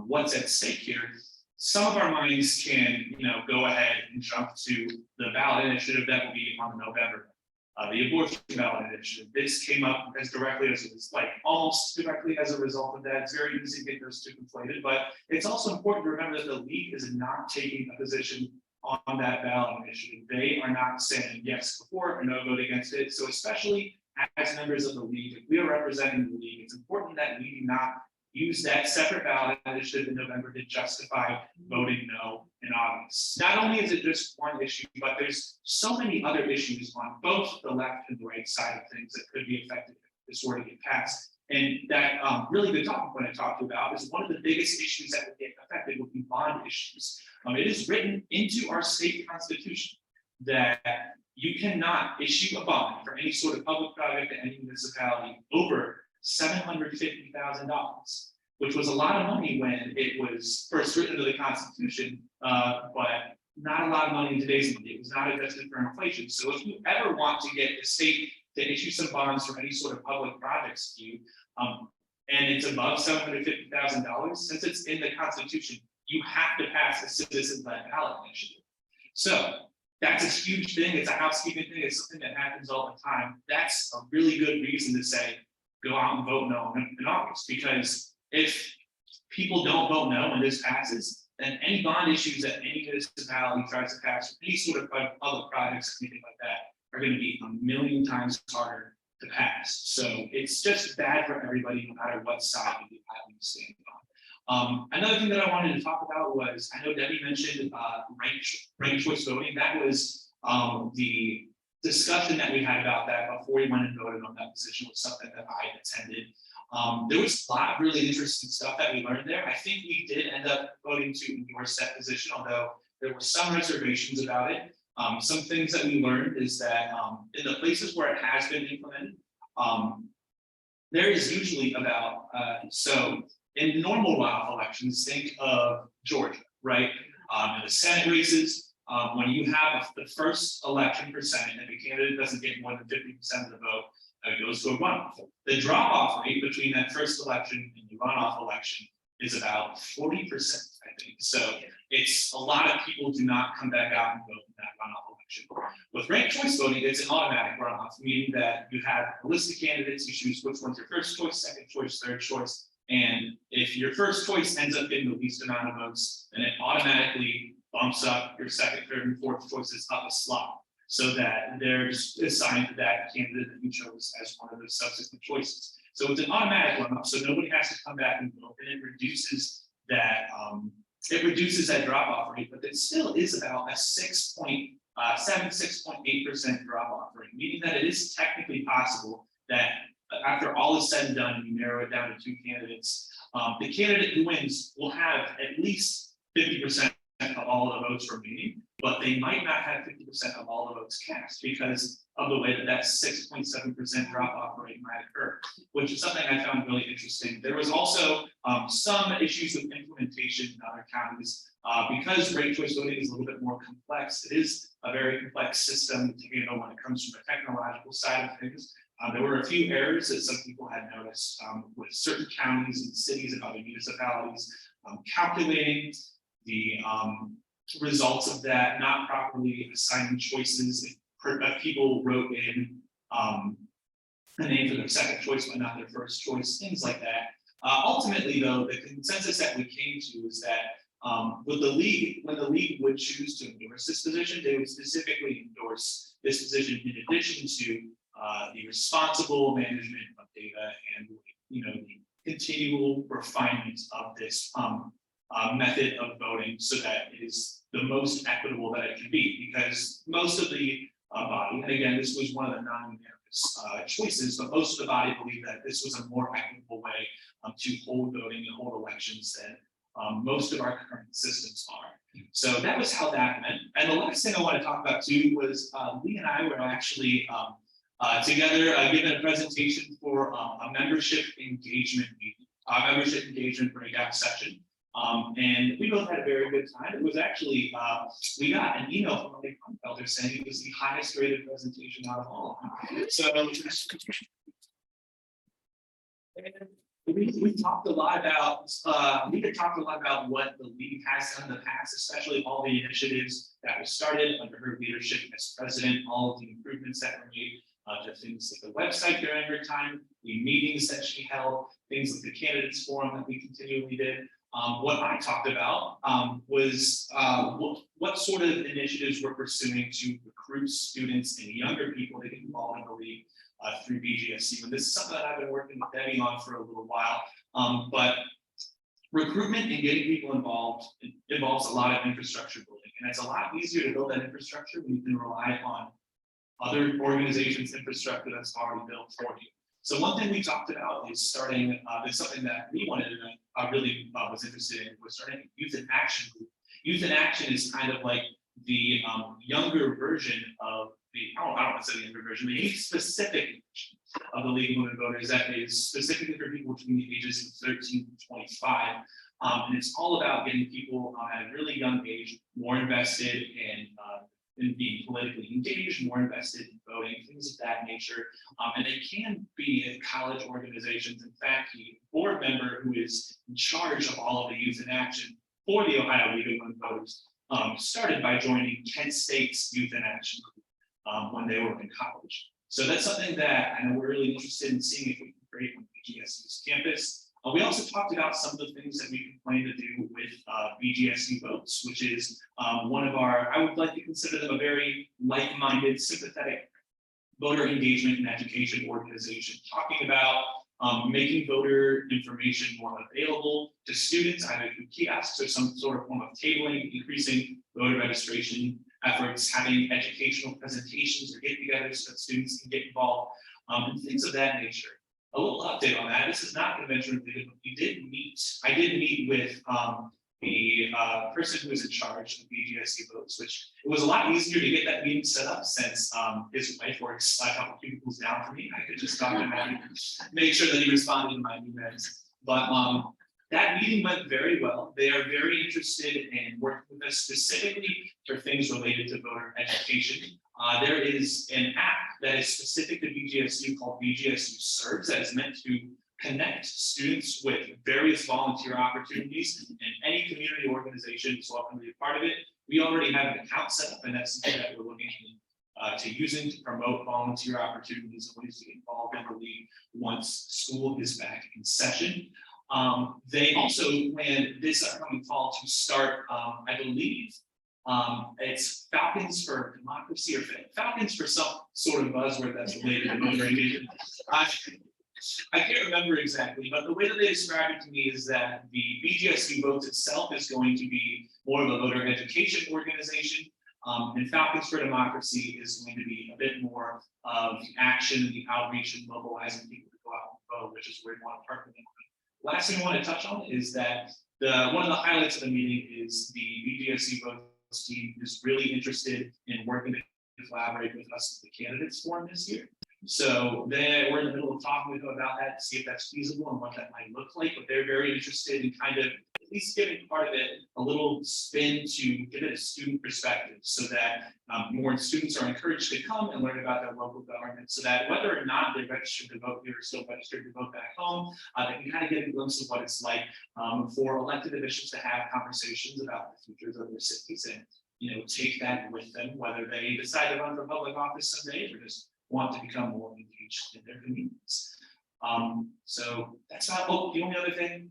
What's at stake here? Some of our minds can, go ahead and jump to the ballot initiative that will be on November. The abortion ballot initiative. This came up as directly as almost directly as a result of that. It's very easy to get those two conflated, but it's also important to remember that the league is not taking a position on that ballot initiative. They are not saying yes before or no vote against it. So especially as members of the league, if we are representing the league, it's important that we do not use that separate ballot initiative in November to justify voting no in August. Not only is it just one issue, but there's so many other issues on both the left and the right side of things that could be affected if this were to get passed. And that really the topic when I talked about is one of the biggest issues that would get affected would be bond issues. It is written into our state constitution that you cannot issue a bond for any sort of public project to any municipality over $750,000, which was a lot of money when it was first written into the Constitution, but not a lot of money in today's money. It was not adjusted for inflation. So if you ever want to get the state to issue some bonds for any sort of public projects to you, and it's above $750,000, since it's in the Constitution, you have to pass a citizen-led ballot initiative. So that's a huge thing. It's a housekeeping thing. It's something that happens all the time. That's a really good reason to say, go out and vote no in August, because if people don't vote no when this passes, then any bond issues that any municipality tries to pass for any sort of public projects, anything like that, are going to be a million times harder to pass. So it's just bad for everybody, no matter what side you happen to stand on. Another thing that I wanted to talk about was, I know Debbie mentioned ranked choice voting. That was the discussion that we had about that before we went and voted on that position was something that I attended. There was a lot of really interesting stuff that we learned there. I think we did end up voting to endorse that position, although there were some reservations about it. Some things that we learned is that in the places where it has been implemented, there is usually about, so in normal runoff elections, think of Georgia, right? In the Senate races, when you have the first election for Senate and the candidate doesn't get more than 50% of the vote, it goes to a runoff. The drop-off rate between that first election and the runoff election is about 40%, I think. So it's a lot of people do not come back out and vote in that runoff election. With ranked choice voting, it's an automatic runoff, meaning that you have a list of candidates, you choose which one's your first choice, second choice, third choice. And if your first choice ends up getting the least amount of votes, then it automatically bumps up your second, third, and fourth choices up a slot, so that they're just assigned to that candidate that you chose as one of those subsequent choices. So it's an automatic runoff, so nobody has to come back and vote, and it reduces that drop-off rate, but it still is about a 6.8% drop-off rate, meaning that it is technically possible that after all is said and done, you narrow it down to two candidates, the candidate who wins will have at least 50% of all the votes remaining, but they might not have 50% of all the votes cast because of the way that that 6.7% drop off rate might occur, which is something I found really interesting. There was also some issues with implementation in other counties. Because ranked choice voting is a little bit more complex, it is a very complex system to handle when it comes from a technological side of things. There were a few errors that some people had noticed with certain counties and cities and other municipalities calculating the results of that, not properly assigning choices. If people wrote in a name for their second choice, but not their first choice, things like that. Ultimately, though, the consensus that we came to is that with the league, when the league would choose to endorse this position, they would specifically endorse this position in addition to the responsible management of data and the continual refinement of this method of voting so that it is the most equitable that it can be. Because most of the body, and again, this was one of the non-unanimous choices, but most of the body believed that this was a more equitable way to hold voting and hold elections than most of our current systems are. So that was how that went. And the last thing I want to talk about too was Lee and I were actually together given a presentation for a membership engagement meeting, membership engagement breakout session. And we both had a very good time. It was actually, we got an email from Lee McLaird saying it was the highest rated presentation out of all of them. So we talked a lot about, what the league has done in the past, especially all the initiatives that were started under her leadership as president, all of the improvements that were made to things like the website during her time, the meetings that she held, things like the candidates forum that we continually did. What I talked about was what sort of initiatives we're pursuing to recruit students and younger people to get involved in the league through BGSU. And this is something that I've been working with Debbie on for a little while. But recruitment and getting people involved involves a lot of infrastructure building. And it's a lot easier to build that infrastructure when you can rely on other organizations' infrastructure that's already built for you. So one thing we talked about is starting, it's something that we wanted to really was interested in, was starting a youth in action group. Youth in action is kind of like the younger version of the, I don't want to say the younger version, the age specific of the League of Women Voters that is specifically for people between the ages of 13 to 25. And it's all about getting people at a really young age more invested in being politically engaged, more invested in voting, things of that nature. And they can be in college organizations. In fact, the board member who is in charge of all of the youth in action for the Ohio League of Women Voters started by joining Kent State's Youth in Action group when they were in college. So that's something that I know we're really interested in seeing if we can create on BGSU's campus. We also talked about some of the things that we plan to do with BGSU votes, which is one of our, I would like to consider them a very like-minded, sympathetic voter engagement and education organization, talking about making voter information more available to students, either through kiosks or some sort of form of tabling, increasing voter registration efforts, having educational presentations or get-togethers so that students can get involved, and things of that nature. A little update on that. This is not convention related, but I did meet with the person who is in charge of BGSU votes, which it was a lot easier to get that meeting set up since his wife works a couple cubicles down from me. I could just talk to him and make sure that he responded to my emails. But that meeting went very well. They are very interested in working with us specifically for things related to voter education. There is an app that is specific to BGSU called BGSU Serves that is meant to connect students with various volunteer opportunities, and any community organization is welcome to be a part of it. We already have an account set up, and that's something that we're looking to using to promote volunteer opportunities and ways to get involved in the league once school is back in session. They also plan this upcoming fall to start, I believe, it's Falcons for Democracy or Falcons for some sort of buzzword that's related to voter engagement. I can't remember exactly, but the way that they described it to me is that the BGSU Votes itself is going to be more of a voter education organization, and Falcons for Democracy is going to be a bit more of the action, the outreach, and mobilizing people to go out and vote, which is where we want to partner. Last thing I want to touch on is that one of the highlights of the meeting is the BGSC votes team is really interested in working to collaborate with us in the candidates forum this year. So we're in the middle of talking with them about that to see if that's feasible and what that might look like, but they're very interested in kind of at least giving part of it a little spin to give it a student perspective so that more students are encouraged to come and learn about their local government, so that whether or not they're registered to vote here or still registered to vote back home, they can kind of get a glimpse of what it's like for elected officials to have conversations about the futures of their cities and, you know, take that with them, whether they decide to run for public office someday or just want to become more engaged in their communities. So that's not, the only other thing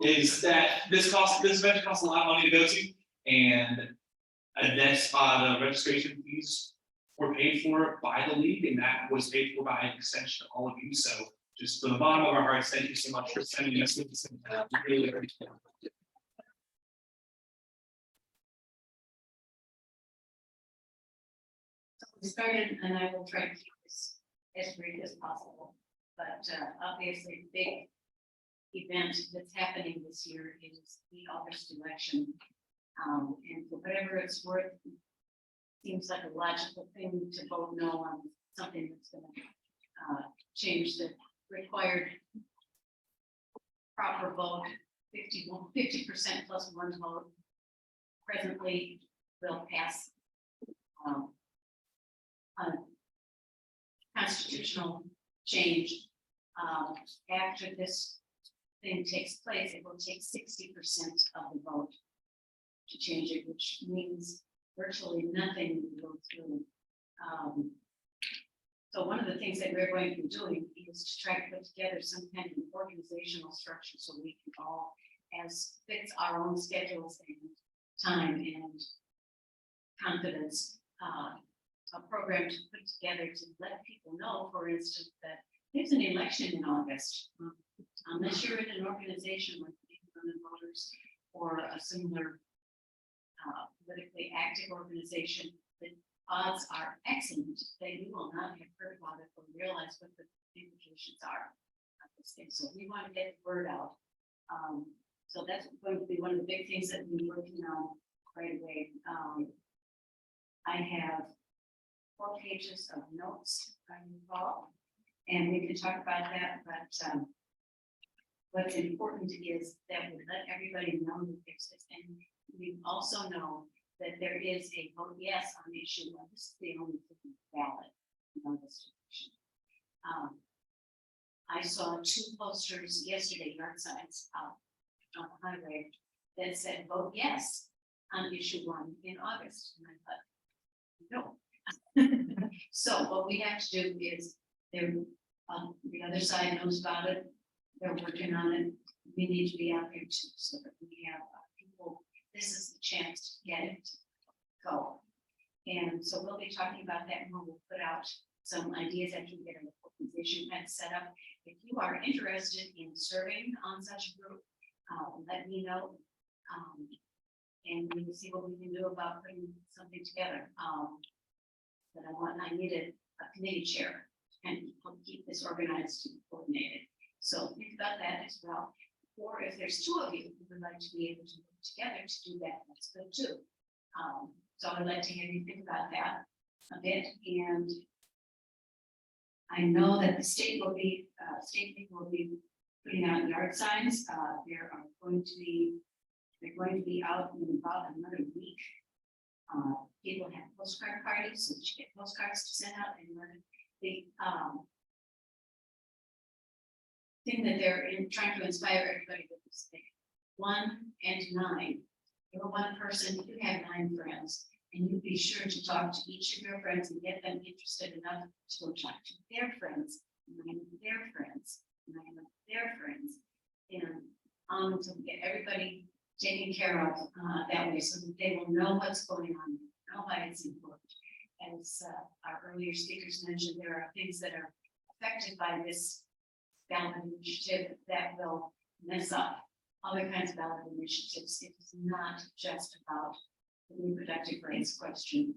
is that this event costs a lot of money to go to, and that's the registration fees were paid for by the league, and that was paid for by an extension of all of you. So just from the bottom of our hearts, thank you so much for sending us this. Really appreciate it. We started, and I will try to keep this as brief as possible, but obviously, the big event that's happening this year is the August election. And for whatever it's worth, it seems like a logical thing to vote no on something that's going to change the required proper vote. 50% plus one vote presently will pass a constitutional change. After this thing takes place, it will take 60% of the vote to change it, which means virtually nothing will go through. So one of the things that we're going to be doing is to try to put together some kind of organizational structure so we can all, as fits our own schedules and time and confidence, a program to put together to let people know, for instance, that there's an election in August. Unless you're in an organization like the Independent Voters or a similar politically active organization, the odds are excellent that you will not have heard about it or realize what the implications are of this thing. So we want to get the word out. So that's going to be one of the big things that we're working on right away. I have 4 pages of notes involved, and we can talk about that, but what's important is that we let everybody know that there's this, and we also know that there is a vote yes on the issue. Well, this is the only thing valid on this election. I saw 2 posters yesterday, yard signs out on the highway that said vote yes on issue 1 in August. And I thought, no. So what we have to do is the other side knows about it. They're working on it. We need to be out there too, so that we have people. This is the chance to get it to go. And so we'll be talking about that, and we'll put out some ideas that can get an organization kind of set up. If you are interested in serving on such a group, let me know. And we will see what we can do about putting something together. But I needed a committee chair and help keep this organized and coordinated. So think about that as well. Or if there's 2 of you who would like to be able to work together to do that, that's good too. So I'd like to hear you think about that a bit. And I know that the state will be, state people will be putting out yard signs. They're going to be out in about another week. People have postcard parties, so you get postcards to send out, and the thing that they're trying to inspire everybody with this thing. 1 and 9. You're one person, you have 9 friends, and you be sure to talk to each of your friends and get them interested enough to go talk to their friends, 9 of their friends, 9 of their friends, and to get everybody taken care of that way, so that they will know what's going on, know why it's important. As our earlier speakers mentioned, there are things that are affected by this ballot initiative that will mess up other kinds of ballot initiatives. It's not just about the reproductive rights question.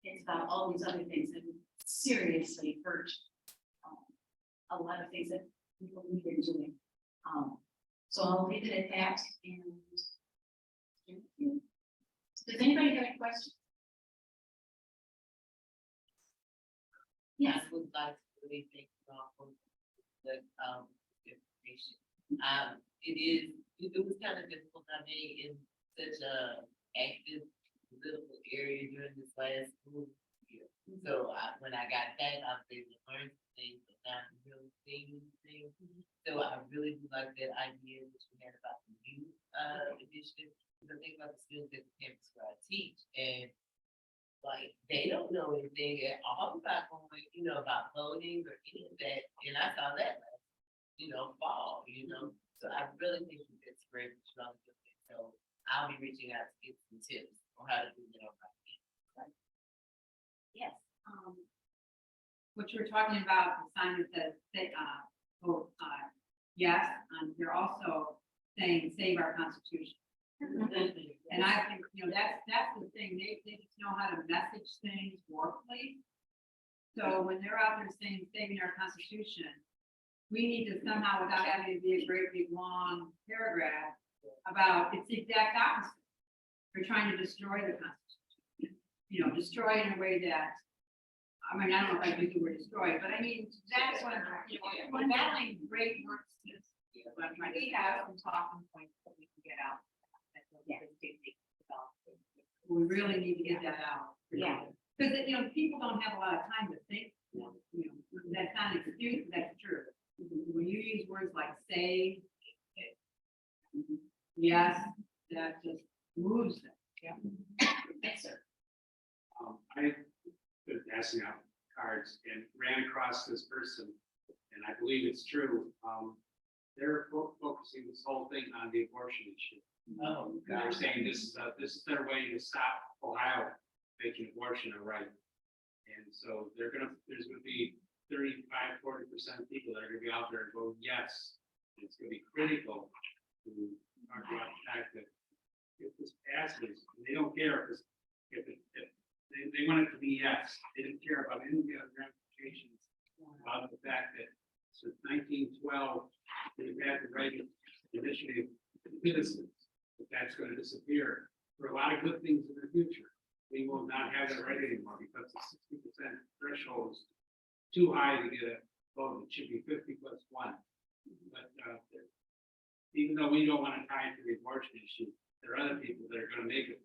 It's about all these other things that would seriously hurt a lot of things that people have been doing. So I'll leave it at that and. Does anybody have any questions? Yes. I would like to really thank you all for the, information. It was kind of difficult, I mean, in such a active political area during this last school year. So when I got back, I was able to learn some things, but not really seeing things. So I really do like that idea that you had about the youth, initiative. Because I think about the students at the campus where I teach, and like, they don't know anything at all about going, about voting or any of that. And I saw that last, fall, So I really think it's great that you're on the thing. So I'll be reaching out to get some tips on how to do that. Yes. What you were talking about, the sign that says, yes, you're also saying, save our Constitution. And I think, that's the thing, they just know how to message things workfully. So when they're out there saying, saving our Constitution, we need to somehow, without having to be a great big long paragraph, about, it's the exact opposite. We're trying to destroy the Constitution, destroy in a way that, I don't know if I use the word destroy, but I mean, that's what I'm, we're battling great words. What I'm trying to. We have some talking points that we can get out. We really need to get that out. Yeah. Because, people don't have a lot of time to think, that's not an excuse, but that's true. When you use words like say, yes, that just moves them. Yeah. Yes, sir. I was passing out cards and ran across this person, and I believe it's true. They're focusing this whole thing on the abortion issue. Oh, They're saying this is their way to stop Ohio making abortion a right. And so there's gonna be 35–40% of people that are gonna be out there and vote yes. It's gonna be critical to talk about the fact that if this passes, they don't care if they want it to be yes. They didn't care about any of the other ramifications about the fact that since 1912, they've had the right initiative citizens. That's going to disappear for a lot of good things in the future. We will not have that right anymore because the 60% threshold is too high to get a vote. It should be 50+1. But even though we don't want to tie it to the abortion issue, there are other people that are going to make it.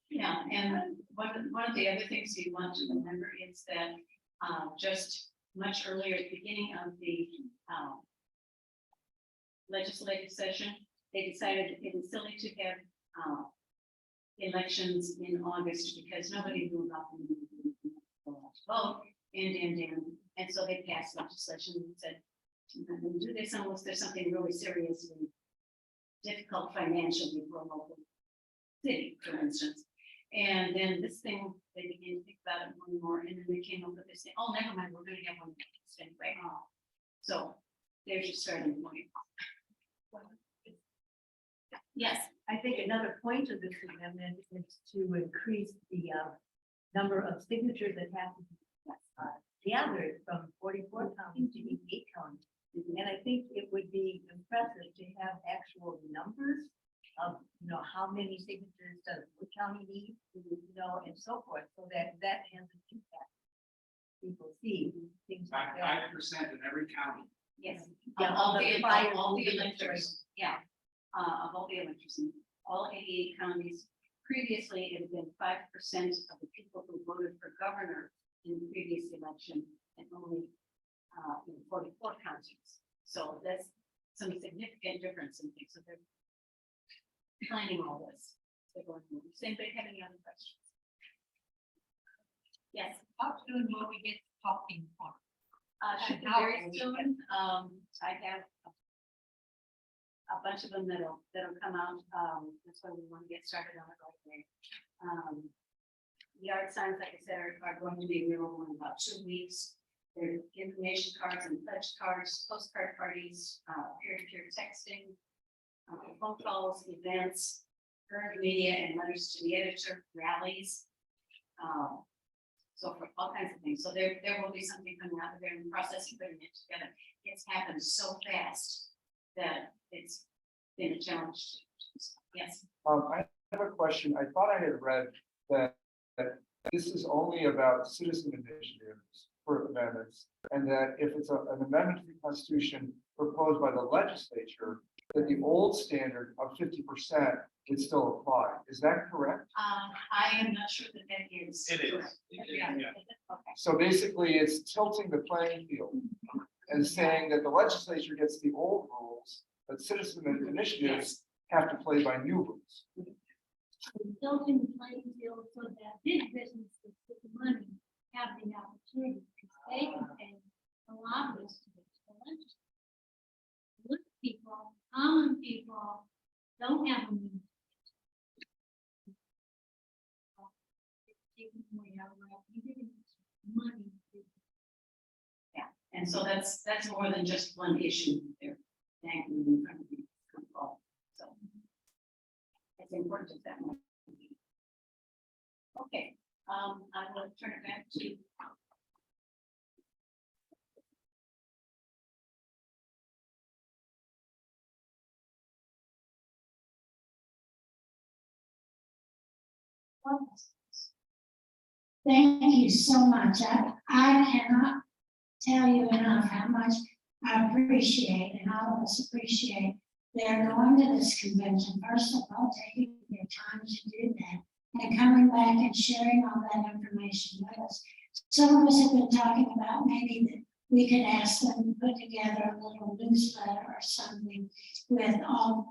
Yeah, and one of the other things you want to remember is that just much earlier at the beginning of the legislative session, they decided it was silly to have elections in August because nobody knew about the vote and so they passed legislation and said, we're going to do this unless there's something really seriously difficult financially for a local city, for instance. And then this thing, they began to think about it more and more, and then they came up with this thing, oh, never mind, we're going to have one anyway. So there's your starting point. Yes. I think another point of this amendment is to increase the number of signatures that have to be gathered from 44 counties to 88 counties. And I think it would be impressive to have actual numbers of, how many signatures does the county need, and so forth, so that has an impact. People see things like that. 5% in every county. Yes. Yeah, All the electors. electors. Yeah. Of all the electors in all 88 counties. Previously, it had been 5% of the people who voted for governor in the previous election, and only in 44 counties. So that's some significant difference in things. So they're planning all this. Does anybody have any other questions? Yes. How soon will we get talking points? Should be very soon. I have a bunch of them that'll come out. That's why we want to get started on it right away. Yard signs, like I said, are going to be available in about 2 weeks. There are information cards and pledge cards, postcard parties, peer-to-peer texting, phone calls, events, current media, and letters to the editor, rallies. So for all kinds of things. So there will be something coming out of there in the process of putting it together. It's happened so fast that it's been a challenge. Yes. I have a question. I thought I had read that this is only about citizen initiatives for amendments, and that if it's an amendment to the Constitution proposed by the legislature, that the old standard of 50% would still apply. Is that correct? I am not sure that is. It is. correct. Yeah. Okay. So basically, it's tilting the playing field and saying that the legislature gets the old rules, but citizen initiatives have to play by new rules. Building the playing field so that big businesses with the money have the opportunity, because they can pay a lobbyist to get to the legislature. Little people, common people, don't have a means. Taking away our right, you giving money. Yeah, and so that's more than just one issue there. Thank you. So it's important to that one. Okay, I will turn it back to. Thank you so much. I cannot tell you enough how much I appreciate, and all of us appreciate their going to this convention. First of all, taking their time to do that and coming back and sharing all that information with us. Some of us have been talking about maybe that we could ask them to put together a little newsletter or something with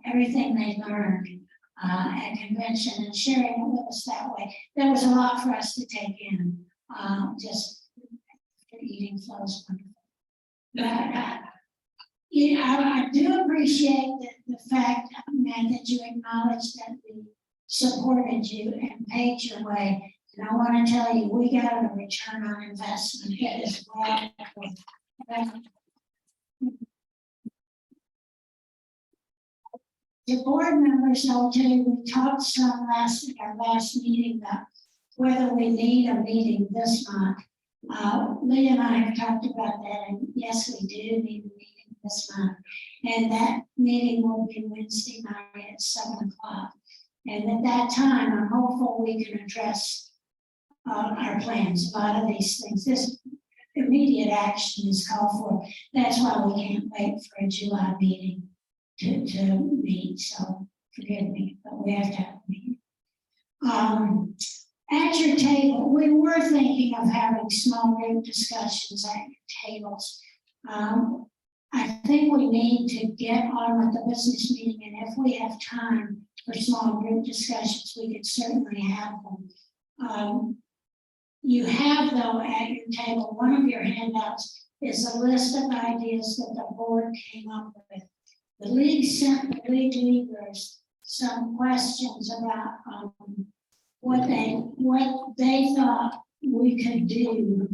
everything they learned at convention and sharing it with us that way. There was a lot for us to take in, just eating flows wonderful. But, I do appreciate the fact, Matt, that you acknowledged that we supported you and paid your way. And I want to tell you, we got a return on investment that is well. The board members, I'll tell you, we talked some at our last meeting about whether we need a meeting this month. Lee and I have talked about that, and yes, we do need a meeting this month. And that meeting will be Wednesday night at 7 o'clock. And at that time, I'm hopeful we can address our plans, a lot of these things. This immediate action is called for. That's why we can't wait for a July meeting to meet. So forgive me, but we have to have a meeting. At your table, we were thinking of having small group discussions at your tables. I think we need to get on with the business meeting, and if we have time for small group discussions, we could certainly have them. You have, though, at your table, one of your handouts is a list of ideas that the board came up with. The league sent the league leaders some questions about what they thought we could do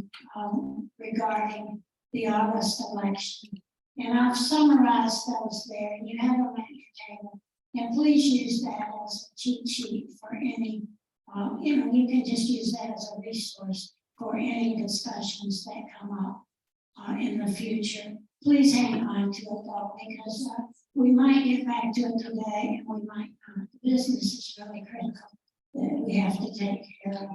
regarding the August election. And I've summarized those there, and you have them at your table. And please use that as a cheat sheet for any, you can just use that as a resource for any discussions that come up in the future. Please hang on to it though, because we might get back to it today and we might not. The business is really critical that we have to take care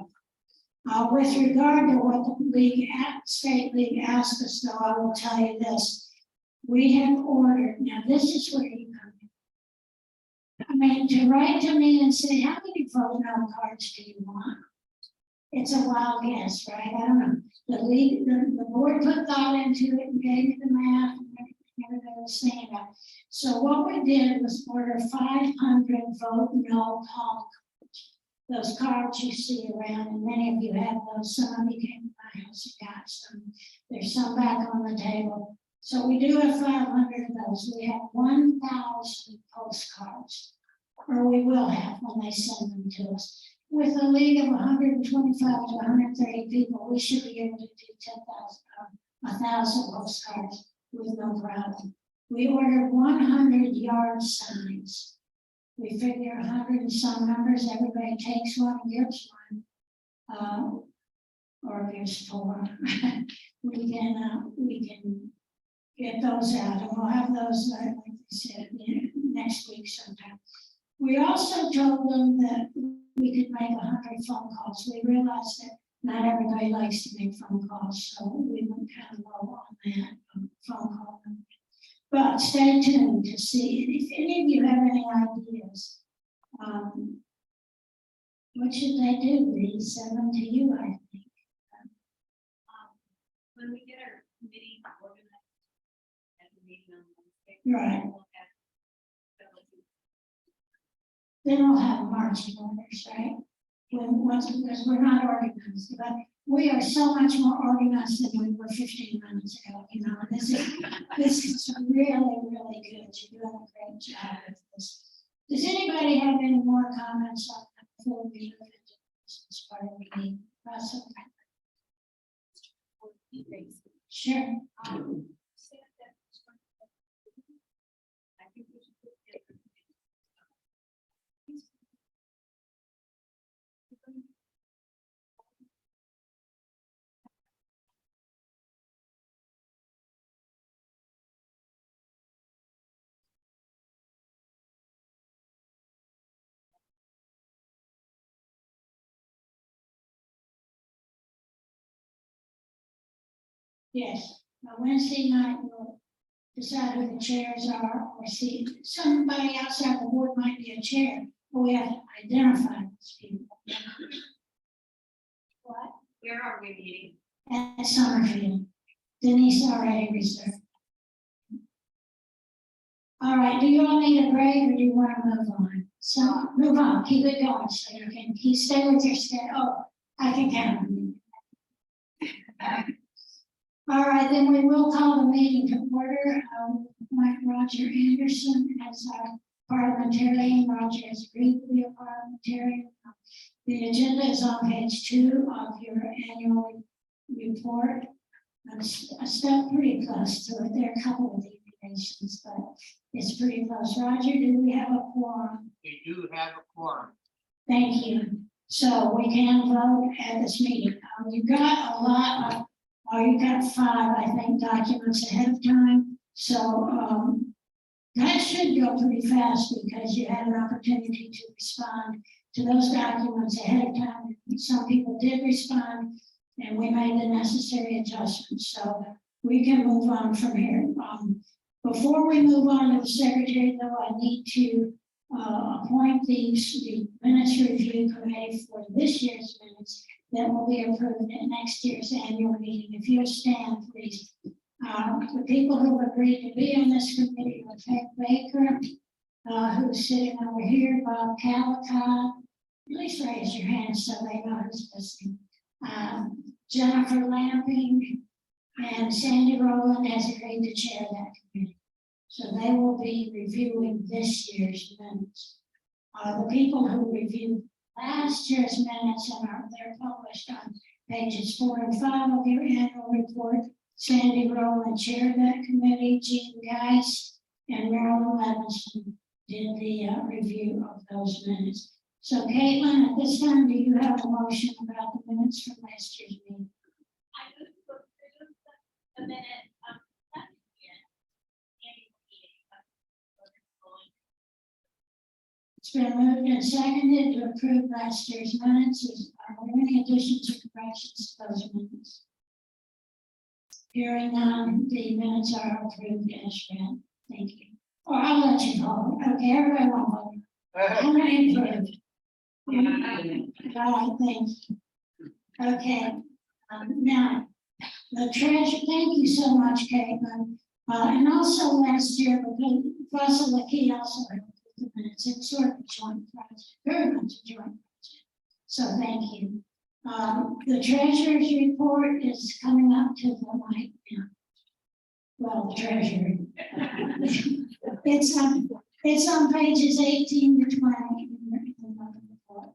of. With regard to what the state league asked us, though, I will tell you this. We have ordered, now this is where you come in. I mean, to write to me and say, how many vote no cards do you want? It's a wild guess, right? I don't know. The league, the board put thought into it and gave me the math and everybody was saying that. So what we did was order 500 vote no call cards. Those cards you see around, and many of you have those. Some of you came to my house and got some. There's some back on the table. So we do have 500 of those. We have 1,000 postcards, or we will have when they send them to us. With a league of 125 to 130 people, we should be able to do 1,000 postcards with no problem. We ordered 100 yard signs. We figure 100 and some numbers, everybody takes one and gives one, or gives 4. we can get those out, and we'll have those, like we said, next week sometime. We also told them that we could make 100 phone calls. We realized that not everybody likes to make phone calls, so we went kind of low on that phone call. But stay tuned to see if any of you have any ideas. What should they do? Lee? Send them to you, I think. When we get our committee organized at the meeting on Wednesday. Right. we'll have- Then we'll have marching orders, right? Because we're not organized, but we are so much more organized than we were 15 minutes ago, you know, this is really, really good. You're doing a great job with this. Does anybody have any more comments on that before we move into this part of the meeting? Russell? Sure. I think we should put together. Yes, Wednesday night we'll decide who the chairs are, or see, somebody outside the board might be a chair, but we have to identify those people. What? Where are we meeting? At Summerfield. Denise already reserved. All right, do you all need a break, or do you want to move on? So, move on, keep it going, so you can stay with your stay. Oh, I can count on you. All right, then we will call the meeting to order. Appoint Roger Anderson as our parliamentarian. Roger has agreed to be a parliamentarian. The agenda is on page 2 of your annual report. I'm stuck pretty close to it. There are a couple of deviations, but it's pretty close. Roger, do we have a quorum? We do have a quorum. Thank you. So we can vote at this meeting. You got a lot of, you got 5, I think, documents ahead of time. So that should go pretty fast because you had an opportunity to respond to those documents ahead of time. Some people did respond, and we made the necessary adjustments. So we can move on from here. Before we move on to the secretary, though, I need to appoint the minutes review committee for this year's minutes that will be approved at next year's annual meeting. If you'll stand, please. The people who have agreed to be on this committee are Hank Baker, who's sitting over here, Bob Calicott. At least raise your hand so they know who's listening. Jennifer Lamping and Sandy Rowland has agreed to chair that committee. So they will be reviewing this year's minutes. The people who reviewed last year's minutes and they're published on pages 4 and 5 of your annual report. Sandy Rowland chaired that committee. Jean Geis and Marilyn Levinson did the review of those minutes. So Caitlin, at this time, do you have a motion about the minutes from last year's meeting? I move to approve the minute of that annual meeting. It's been moved and seconded to approve last year's minutes. Are there any additions or corrections to those minutes? Hearing none, the minutes are approved as read. Thank you. Or I'll let you vote. Okay, everybody will vote. How many approved? All right, thank you. Okay, now, the treasure, thank you so much, Caitlin. And also last year, because Russell McKee also approved the minutes. It's sort of a joint project, very much a joint project. So thank you. The treasurer's report is coming up to the light now. Well, the treasurer. It's on pages 18 to 20 in the report.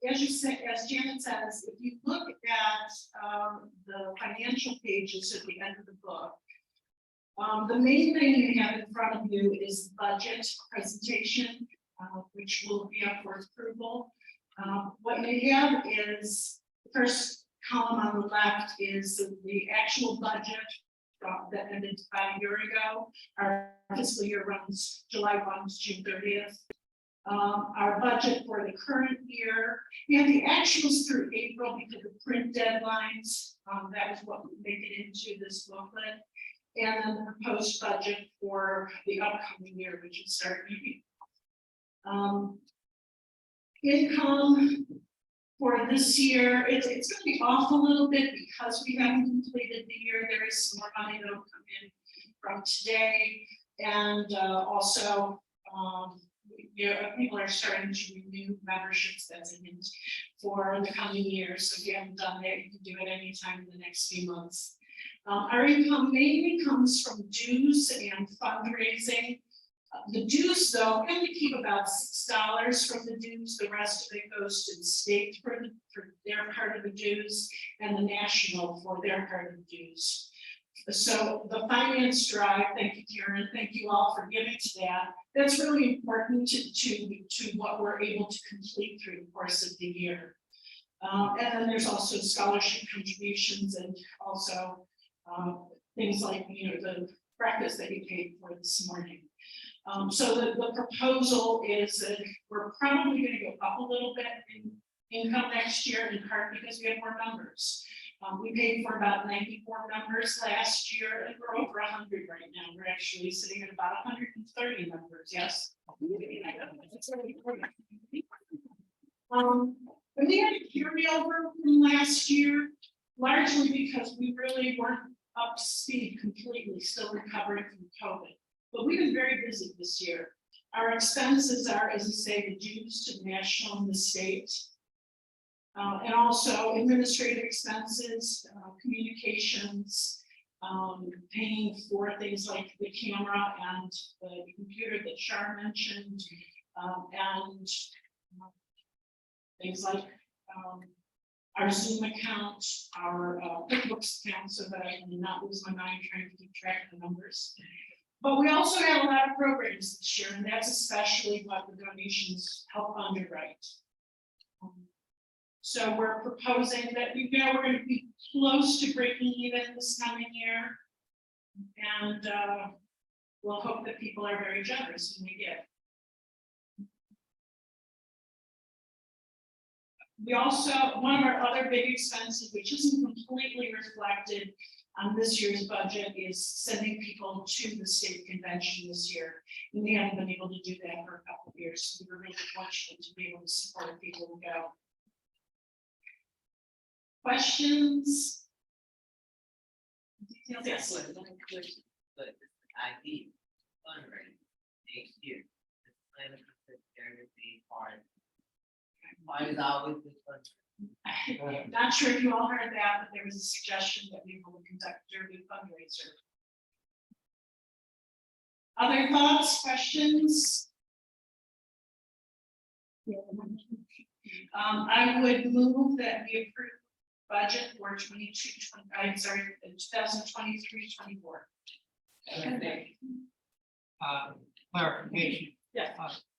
As you said, as Janet says, if you look at the financial pages at the end of the book, the main thing you have in front of you is the budget presentation. which will be up for approval. What you have is, the first column on the left is the actual budget that ended about a year ago. Our fiscal year runs July 1 to June 30th. Our budget for the current year, we have the actuals through April because of print deadlines. That is what we make it into this booklet. And then the proposed budget for the upcoming year, which is starting. Income for this year, it's going to be off a little bit because we haven't completed the year. There is some more money that will come in from today, and also people are starting to renew memberships. That's a hint for the coming year. So if you haven't done that, you can do it anytime in the next few months. Our income mainly comes from dues and fundraising. The dues, though, we only keep about $6 from the dues. The rest of it goes to the state for their part of the dues, and the national for their part of the dues. So the finance drive, thank you, Karen, thank you all for giving to that. That's really important to what we're able to complete through the course of the year. And then there's also scholarship contributions, and also things like, the breakfast that you paid for this morning. So the proposal is that we're probably going to go up a little bit in income next year, in part because we have more members. We paid for about 94 members last year, and we're over 100 right now. We're actually sitting at about 130 members. Yes. And we had a carryover from last year, largely because we really weren't up to speed completely, still recovering from COVID. But we've been very busy this year. Our expenses are, as I say, the dues to the national and the state. And also administrative expenses, communications, paying for things like the camera and the computer that Char mentioned, and things like our Zoom account, our QuickBooks account, so that I can not lose my mind trying to keep track of the numbers. But we also have a lot of programs this year, and that's especially what the donations help underwrite. So we're proposing that we're going to be close to breaking even this coming year, and we'll hope that people are very generous when they give. We also, one of our other big expenses, which isn't completely reflected on this year's budget, is sending people to the state convention this year. And we haven't been able to do that for a couple of years. So we were really fortunate to be able to support people who go. Questions? Yes. But ID fundraising next year. The plan is to be part. Why is always this fundraising? Not sure if you all heard that, but there was a suggestion that we will conduct a derby fundraiser. Other thoughts, questions? I would move that we approve budget for 2023-24. Clarification. Yes.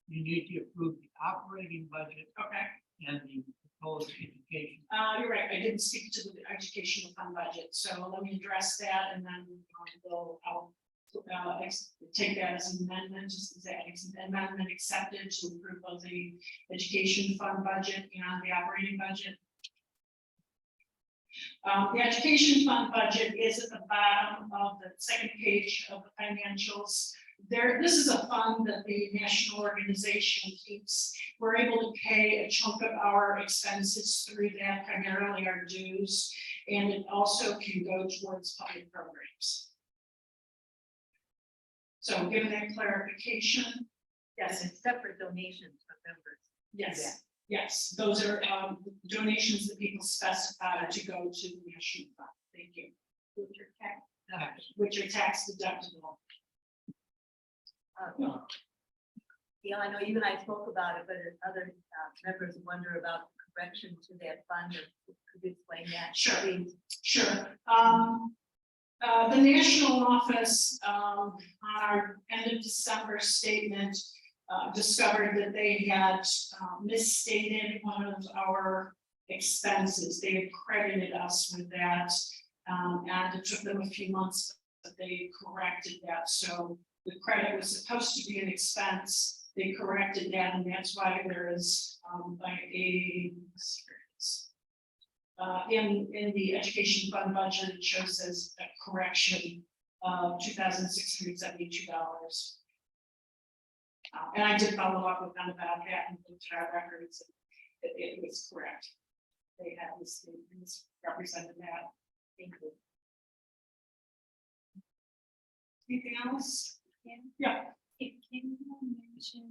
You need to approve the operating budget. Okay. And the proposed education. You're right. I didn't speak to the educational fund budget, so let me address that, and then I'll take that as an amendment, just as an amendment accepted to approve of the education fund budget and the operating budget. The education fund budget is at the bottom of the second page of the financials. This is a fund that the national organization keeps. We're able to pay a chunk of our expenses through that, primarily our dues, and it also can go towards public programs. So given that clarification, yes. And separate donations for members. Yes, yes, those are donations that people specify to go to the national fund. Thank you. Which are tax deductible. Yeah, I know you and I spoke about it, but other members wonder about the correction to that fund. Could you explain that? Sure. Please? Sure. The national office on our end of December statement discovered that they had misstated one of our expenses. They had credited us with that. And it took them a few months, but they corrected that. So the credit was supposed to be an expense. They corrected that, and that's why there is in the education fund budget, it shows as a correction of $2,672. And I did follow up with them about that and looked at our records, and it was correct. They had misrepresented that. Thank you. Anything else? Yeah. Can you mention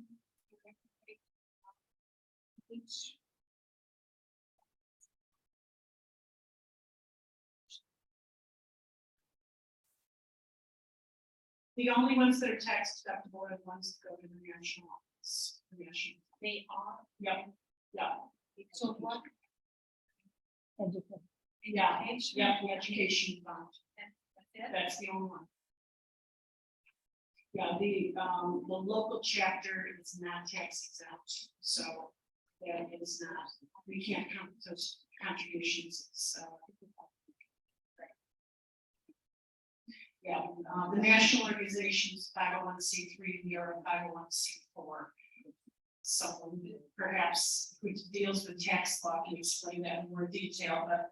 each? The only ones that are tax deductible are the ones that go to the national office. They are. Yep. Yeah. So what? Yeah, the education fund. That's the only one. Yeah, the local chapter is not tax exempt, so that is not, we can't count those contributions. So, yeah, the national organization is 501c3, we are a 501c4. Someone perhaps who deals with tax law can explain that in more detail, but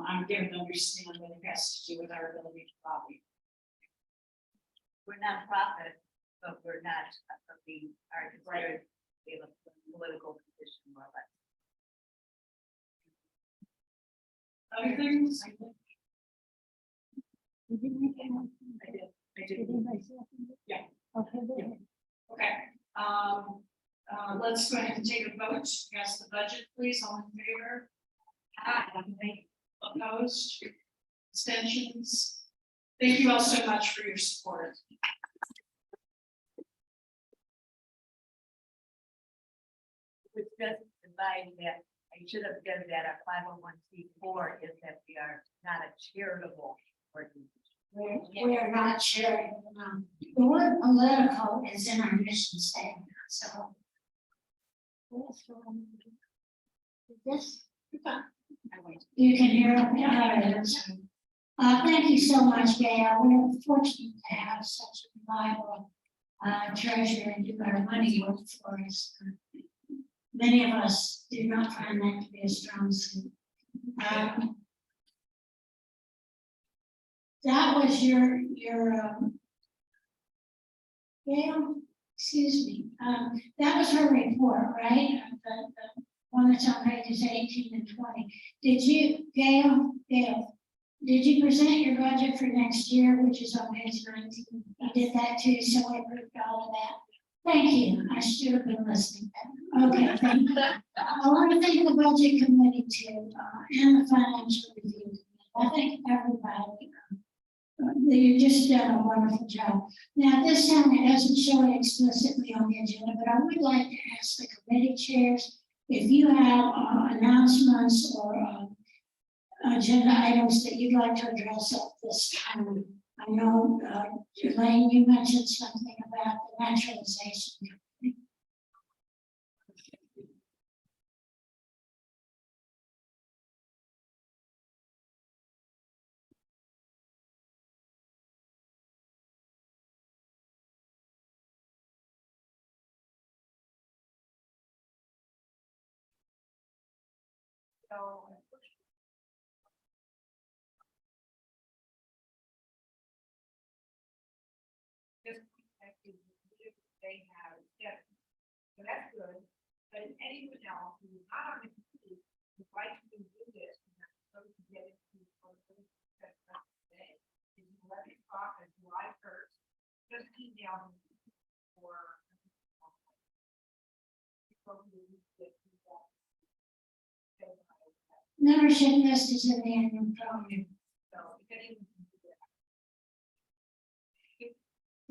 I'm given to understand that it has to do with our ability to lobby. We're nonprofit, but we're not, we are considered, we have a political position more or less. Other things? I did. Yeah. Okay. Okay. Let's go ahead and take a vote. Yes, the budget, please. All in favor? Aye. Opposed? Abstentions? Thank you all so much for your support. Which doesn't divide that, I should have done that, our 501c4 is that we are not a charitable organization. We are not sharing. The word political is in our mission statement, so. This, you can hear it. Thank you so much, Gail. We're fortunate to have such a reliable treasurer and do our money work for us. Many of us do not find that to be a strong suit. That was your Gail, excuse me, that was her report, right? The one that's on pages 18 and 20. Did you, Gail, did you present your budget for next year, which is on page 19? You did that too, so I approved all of that. Thank you. I should have been listening better. Okay, thank you. I want to thank the budget committee too, and the financial review committee. I thank everybody. You just done a wonderful job. Now, this time it doesn't show it explicitly on the agenda, but I would like to ask the committee chairs if you have announcements or agenda items that you'd like to address at this time. I know, Elaine, you mentioned something about the naturalization. So. They have, yeah, so that's good, but anyone else who not on the committee would like to do this, so we can get it to today. Is 11 o'clock on July 1st, just email me for. Membership list is in the annual program. So if anyone can do that.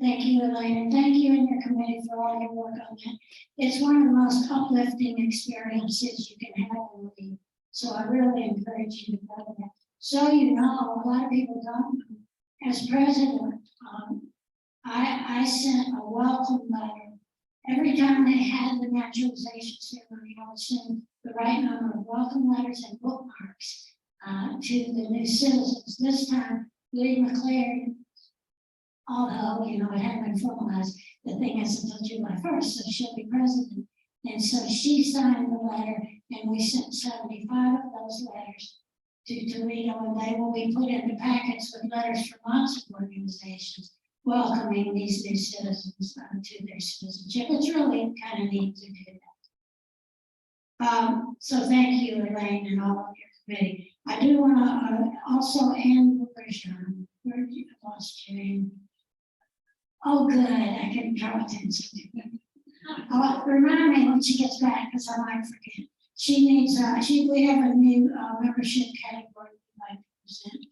Thank you, Elaine, and thank you and your committee for all your work on that. It's one of the most uplifting experiences you can have in the league. So I really encourage you to go to that. So you know, a lot of people don't know. As president, I sent a welcome letter Every time they had the naturalization ceremony, I would send the right number of welcome letters and bookmarks to the new citizens. This time, Lee McLaird, although, it hadn't been formalized, the thing is until July 1st, so she'll be president. And so she signed the letter, and we sent 75 of those letters to Toledo, and they will be put into packets with letters from lots of organizations welcoming these new citizens to their citizenship. It's really kind of neat to do that. So thank you, Elaine, and all of your committee. I do want to also end with Sean. Where did you lost your name? Oh, good. I can draw attention to it. Remind me when she gets back, because I might forget. She needs, we have a new membership category we'd like to present.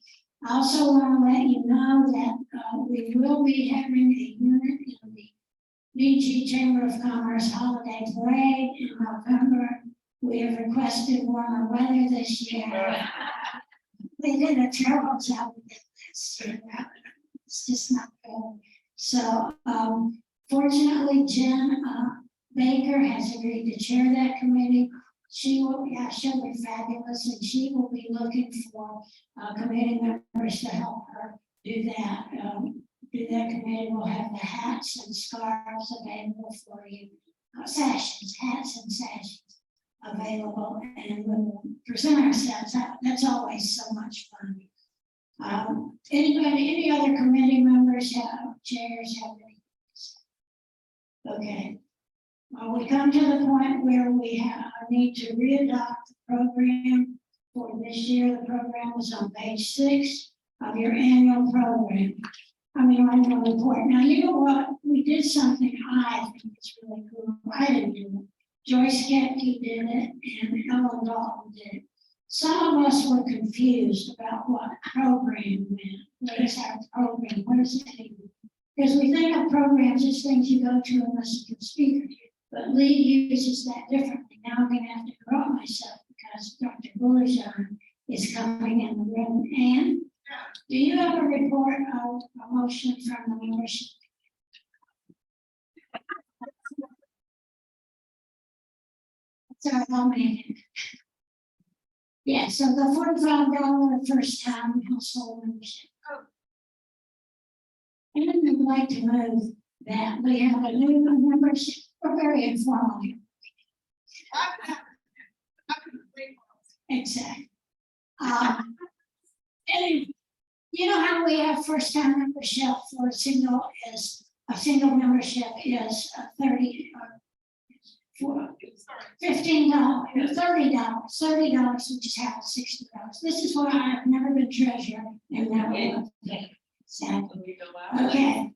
I also want to let you know that we will be having a unit in the BG Chamber of Commerce Holiday Parade in November. We have requested warmer weather this year. They did a terrible job with this. It's just not good. So fortunately, Jen Baker has agreed to chair that committee. She'll be fabulous, and she will be looking for committee members to help her do that. Committee will have the hats and scarves available for you, hats and sashes available, and we'll present ourselves. That's always so much fun. Any other committee members chairs have any? Okay. We come to the point where we need to readopt the program for this year. The program was on page 6 of your annual program. Annual report. Now, you know what? We did something I think is really cool. I didn't do it. Joyce Kepke did it, and Ellen Dalton did it. Some of us were confused about what program meant. What is our program? What does it mean? Because we think of programs as things you go to and listen to the speaker. But Lee uses that differently. Now I'm going to have to correct myself because Dr. Bullijan is coming in the room. And do you have a report of a motion from the membership? Sorry, how many? Yeah, so the $45 first time household membership. And I'd like to move that we have a new membership. We're very informal here. Exactly. And you know how we have first time membership for a single membership is $30 for $15, $30, which is half $60. This is why I've never been treasurer and never been paid. Exactly. Okay.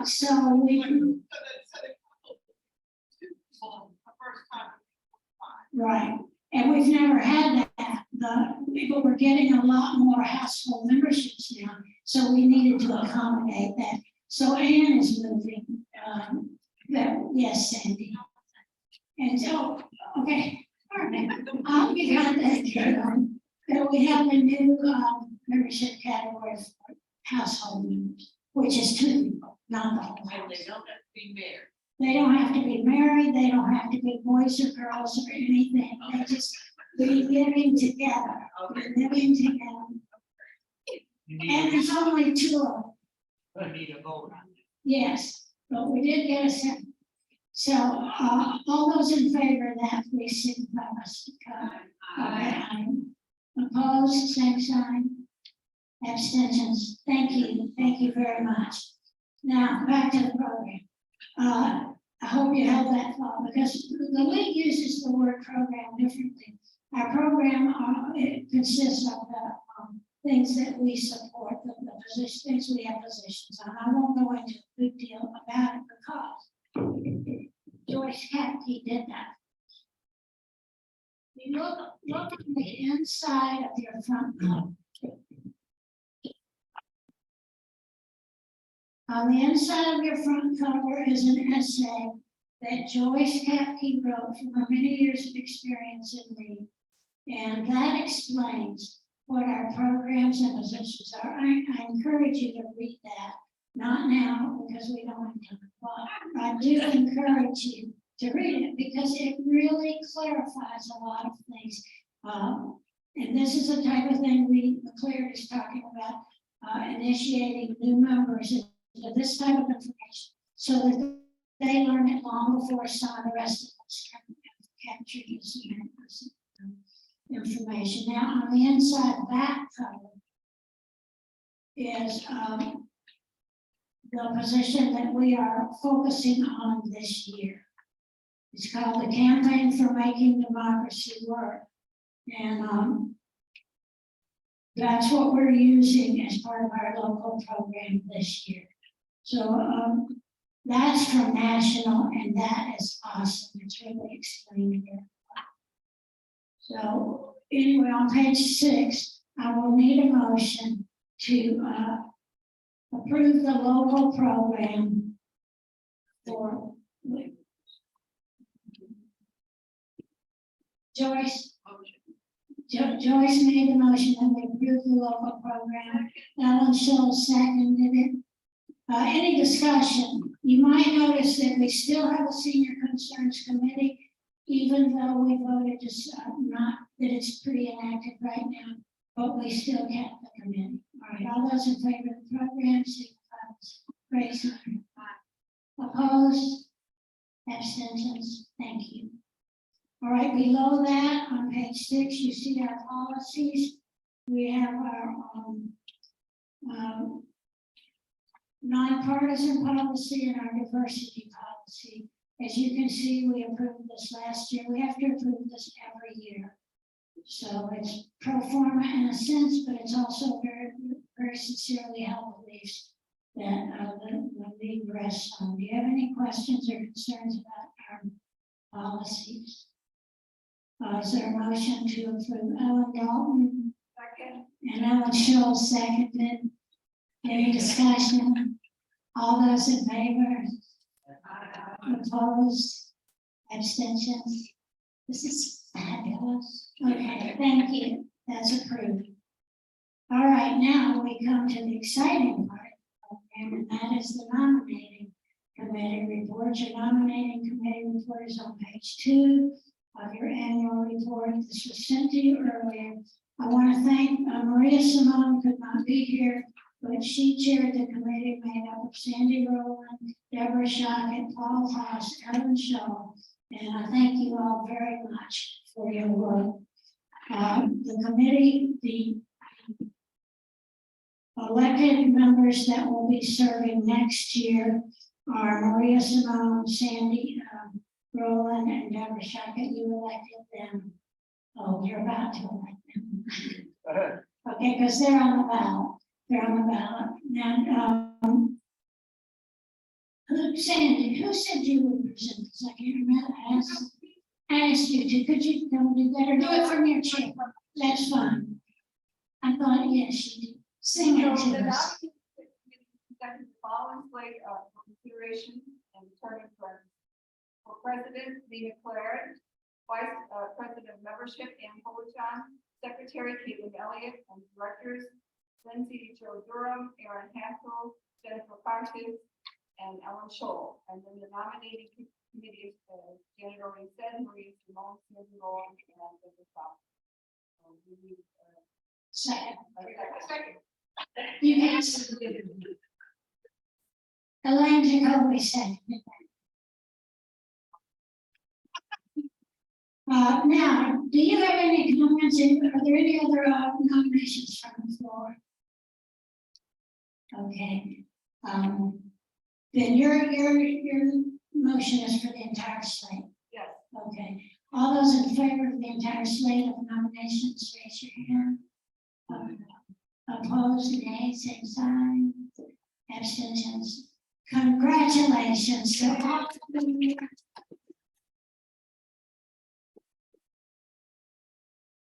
So we. Right, and we've never had that. But we're getting a lot more household memberships now, so we needed to accommodate that. So Anne is moving. Yes, Sandy. And so, okay, all right. We got that. We have a new membership category for household members, which is 2 people, not the whole house. They don't have to be married. They don't have to be married, they don't have to be boys or girls or anything, they just be living together. Living together. And there's only 2 of them. I need a vote on it. Yes, but we did get a second. So all those in favor of that, please signify by saying aye. Opposed, same sign. Abstentions. Thank you very much. Now back to the program. I hope you held that thought because the league uses the word program differently. Our program it consists of the things that we support, the things we have positions on. I won't go into a big deal about it because Joyce Kepke did that. You look on the inside of your front cover. On the inside of your front cover is an essay that Joyce Kepke wrote from her many years of experience in Lee. And that explains what our programs and positions are. I encourage you to read that. Not now, because we don't have time, but I do encourage you to read it, because it really clarifies a lot of things. And this is the type of thing Lee McLaird is talking about, initiating new members into this type of information, so that they learn it long before some of the rest of us can capture this information. Now, on the inside back cover is the position that we are focusing on this year. It's called the Campaign for Making Democracy Work. And that's what we're using as part of our local program this year. So that's from national, and that is awesome. It's really explained here. So anyway, on page 6, I will need a motion to approve the local program for Joyce. Joyce made the motion that we approve the local program. Ellen Schultz seconded it. Any discussion? You might notice that we still have a senior concerns committee, even though we voted to not, that it's pretty inactive right now, but we still kept the committee. All right, all those in favor of the program, raise your hand. Opposed? Abstentions? Thank you. All right, below that, on page 6, you see our policies. We have our nonpartisan policy and our diversity policy. As you can see, we approved this last year. We have to approve this every year. So it's pro forma in a sense, but it's also very, very sincerely held beliefs that the league rests on. Do you have any questions or concerns about our policies? Is there a motion to approve? Ellen Dalton. Second. And Ellen Schultz seconded. Any discussion? All those in favor? Opposed? Abstentions? This is fabulous. Okay, thank you. That's approved. All right, now we come to the exciting part of the program, and that is the nominating committee report. Your nominating committee report is on page 2 of your annual report. This was sent to you earlier. I want to thank Maria Simone, could not be here, but she chaired the committee made up of Sandy Rowland, Deborah Shockett, Paul Haas, Ellen Shaw, and I thank you all very much for your work. The committee, the elected members that will be serving next year are Maria Simone, Sandy Rowland, and Deborah Shockett. You elected them. Oh, you're about to elect them. Okay, because they're on the ballot. They're on the ballot. Now, Sandy, who said you would present this? I can't remember. I asked you to. Could you come do that or do it from your chair? That's fine. I thought, yes, you did. Sing it to us. The following slate of consideration and determine for President Lee McLaird, Vice President Membership Ann Polichon, Secretary Caitlin Elliott, and Directors Lindsay Joe Durham, Aaron Hansel, Jennifer Parsons, and Ellen Scholl. And then the nominating committee is Janet already said, Marie Simone, Susan Gold, and the top. Second. Second. You can. Elaine Jacoby said. Now, do you have any comments? Are there any other nominations from the floor? Okay. Then your motion is for the entire slate. Yes. Okay. All those in favor of the entire slate of nominations, raise your hand. Opposed, nay, same sign. Abstentions. Congratulations to all.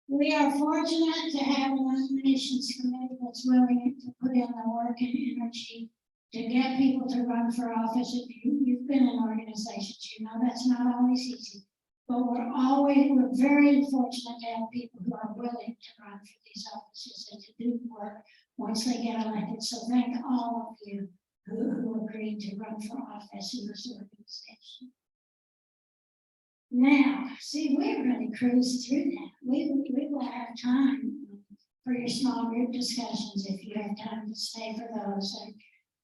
We are fortunate to have a nominations committee that's willing to put in the work and energy to get people to run for office. If you've been in organizations, you know that's not always easy. But we're very fortunate to have people who are willing to run for these offices and to do work once they get elected. So thank all of you who agreed to run for office in this organization. Now, see, we're going to cruise through that. We will have time for your small group discussions if you have time to stay for those.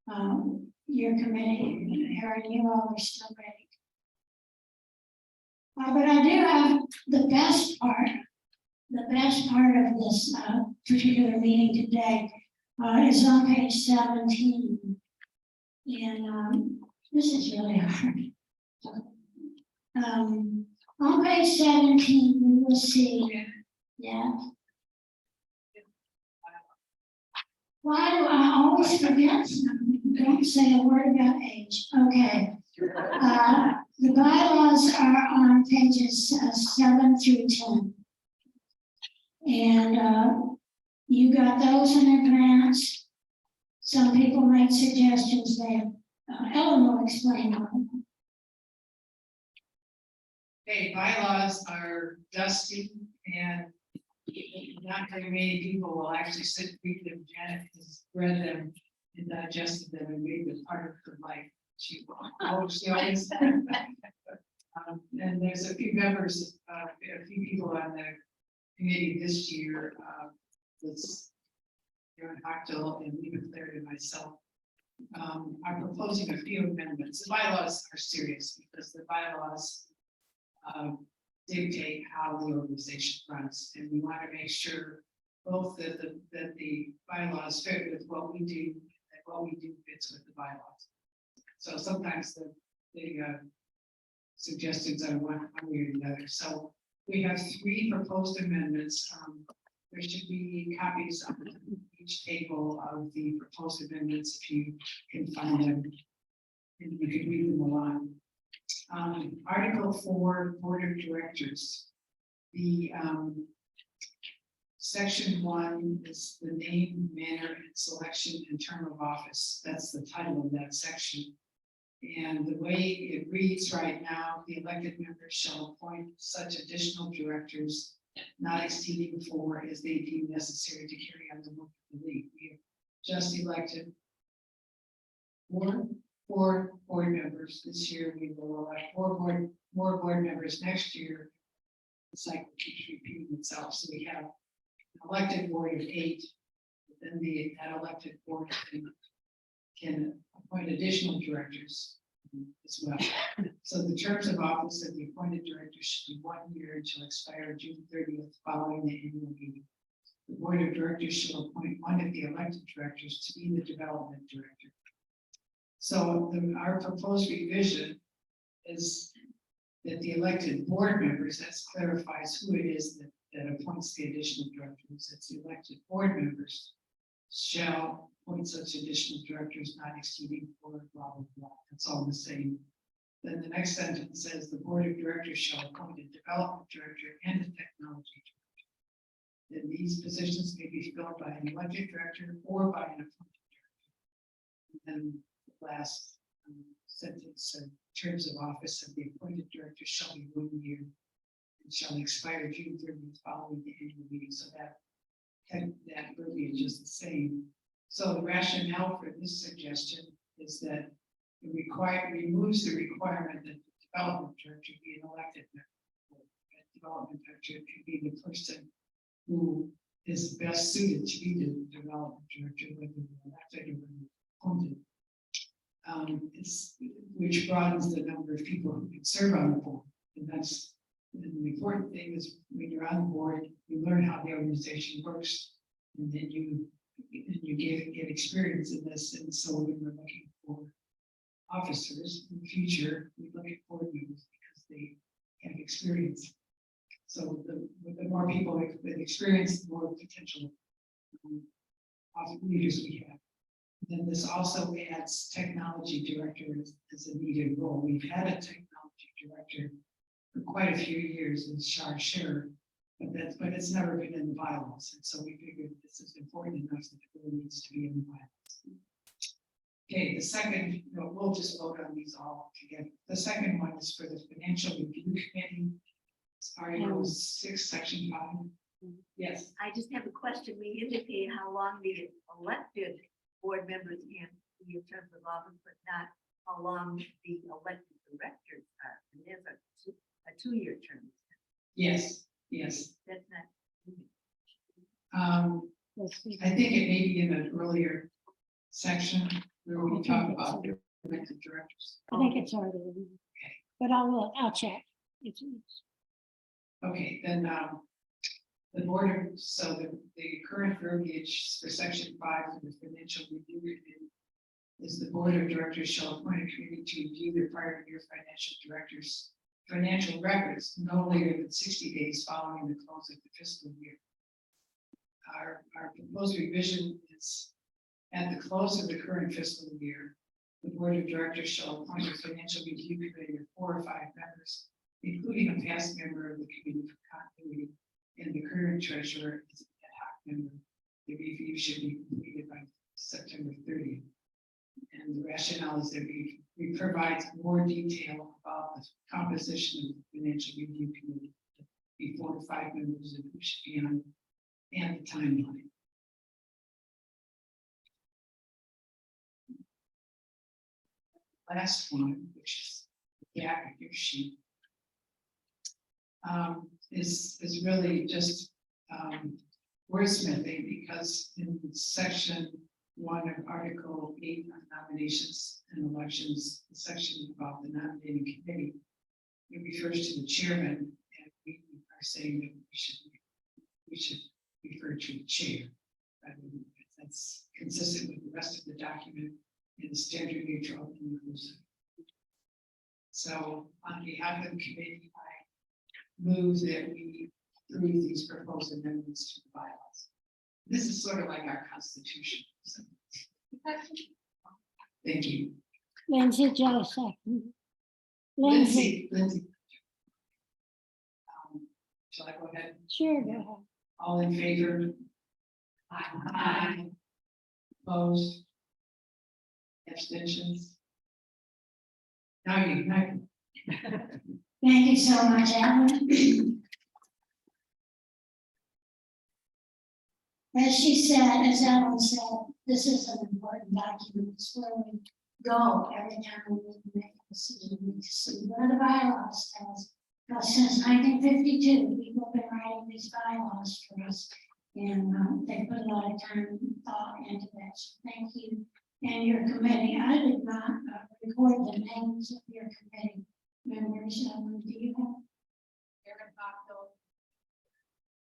And your committee, Aaron, you all are still ready. But I do have the best part. The best part of this particular meeting today is on page 17. And this is really hard. On page 17, you will see, yeah. Why do I always forget something? Don't say a word about age. Okay. The bylaws are on pages 7 through 10. And you got those in advance. Some people made suggestions there. Ellen will explain them. Okay, bylaws are dusty and not very many people will actually sit and read them. Janet has read them and digested them and made them part of her life. She always. And there's a few members, a few people on the committee this year, was Aaron Hochtel and Lee McLaird and myself, are proposing a few amendments. The bylaws are serious because the bylaws dictate how the organization runs, and we want to make sure both that the bylaws fit with what we do, and what we do fits with the bylaws. So sometimes the suggestions are one way or the other. So we have 3 proposed amendments. There should be copies on each table of the proposed amendments if you can find them, and you can read them along. Article 4, Board of Directors. The section 1 is the name, manner, and selection and term of office. That's the title of that section. And the way it reads right now, the elected members shall appoint such additional directors not exceeding 4 as they deem necessary to carry on the work of the league. We have just elected 4 board members this year. We will elect more board members next year. The cycle keeps repeating itself. So we have an elected board of 8. But then that elected board can appoint additional directors as well. So the terms of office of the appointed directors should be 1 year until expire June 30th following the annual meeting. The board of directors shall appoint one of the elected directors to be the development director. So our proposed revision is that the elected board members, that clarifies who it is that appoints the additional directors. It's the elected board members shall appoint such additional directors not exceeding 4, blah, blah, blah. It's all the same. Then the next sentence says the board of directors shall appoint a development director and a technology director. Then these positions may be filled by an elected director or by an appointed director. And then the last sentence, terms of office of the appointed director shall be 1 year and shall expire June 30th following the annual meeting. So that verbiage is the same. So the rationale for this suggestion is that it removes the requirement that the development director be an elected member. The development director could be the person who is best suited to be the development director, whether they're elected or appointed. Which broadens the number of people who can serve on the board. And that's the important thing is when you're on the board, you learn how the organization works, and then you get experience in this. And so when we're looking for officers in the future, we look at board members because they have experience. So the more people with experience, the more potential leaders we have. Then this also adds technology director as a needed role. We've had a technology director for quite a few years in Shar Scherer, but it's never been in the bylaws. And so we figured this is important enough that it really needs to be in the bylaws. Okay, the second, we'll just vote on these all together. The second one is for the Financial Review Committee. It's Article 6, Section 5. Yes. I just have a question. We indicate how long the elected board members can 2-year terms of office, but not how long the elected directors are. And there's a 2-year term. Yes, yes. That's not. I think it may be in an earlier section where we talk about the elected directors. I think it's already, in there. But I'll check. It's- Okay, then, the board of, so the current verbiage for section 5 of the financial review committee is the board of directors shall appoint a committee to review their prior year financial records no later than 60 days following the close of the fiscal year. Our proposed revision is at the close of the current fiscal year, the board of directors shall appoint a financial review committee of 4 or 5 members, including a past member of the committee for continuity, and the current treasurer is an ad hoc member. The review should be completed by September 30th. And the rationale is that we provide more detail about the composition of the financial review committee, the 4 to 5 members of who should be on, and the timeline. Last one, which is the applicant sheet, is really just wordsmithing, because in section 1 of Article 8 on nominations and elections, the section about the nominating committee, it refers to the chairman, and we are saying that we should refer to the chair. That's consistent with the rest of the document in the standard neutral and inclusive. So on behalf of the committee, I move that we approve these proposed amendments to the bylaws. This is sort of like our constitution. So. Thank you. Lindsay Joseph. Lindsay. Shall I go ahead? Sure, go ahead. All in favor? Aye. Opposed? Abstentions? Now you. Thank you so much, Alan. As she said, as Alan said, this is an important document. It's where we go every time we make a decision. We need to see what are the bylaws tell us. Because since 1952, people have been writing these bylaws for us, and they put a lot of time and thought into that. So thank you and your committee. I did not record the names of your committee members. Do you have?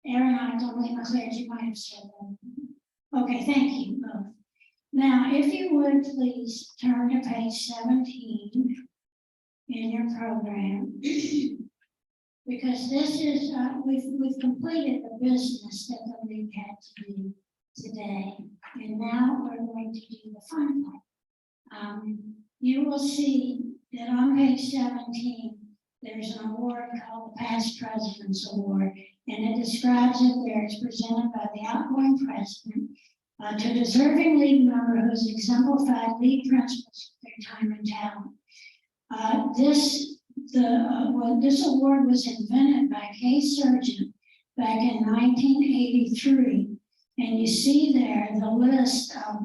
Aaron Octo, Lee McLaird, you might have said that. Okay, thank you both. Now, if you would please turn to page 17 in your program, because this is, we've completed the business that the league had to do today, and now we're going to do the fun part. You will see that on page 17, there's an award called the Past President's Award, and it describes it there. It's presented by the outgoing president to a deserving league member who's exemplified league principles with their time and talent. This award was invented by Kay Surgeon back in 1983, and you see there the list of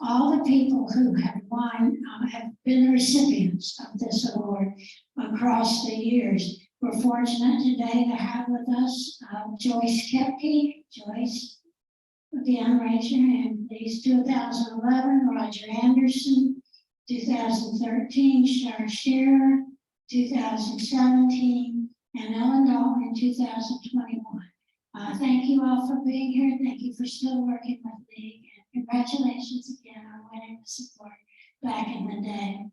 all the people who have won, have been the recipients of this award across the years. We're fortunate today to have with us Joyce Kepke. Joyce, again, raise your hand, please. 2011, Roger Anderson. 2013, Shar Scherer. 2017, and Ellen Dalton in 2021. Thank you all for being here. Thank you for still working with me. And congratulations again on winning the support back in the day.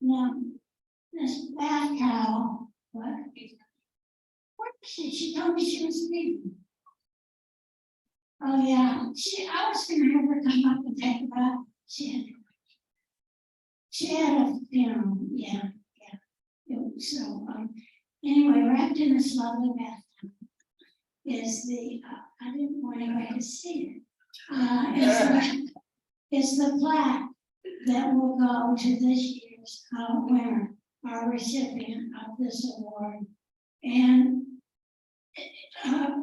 Now, this bath towel, what? Where is she? She told me she was leaving. Oh, yeah. I was going to have her come up and take a bath. She had a funeral. Yeah. So, anyway, wrapped in this lovely bath is the, I didn't want anybody to see it. It's the plaque that will go to this year's winner, our recipient of this award. And I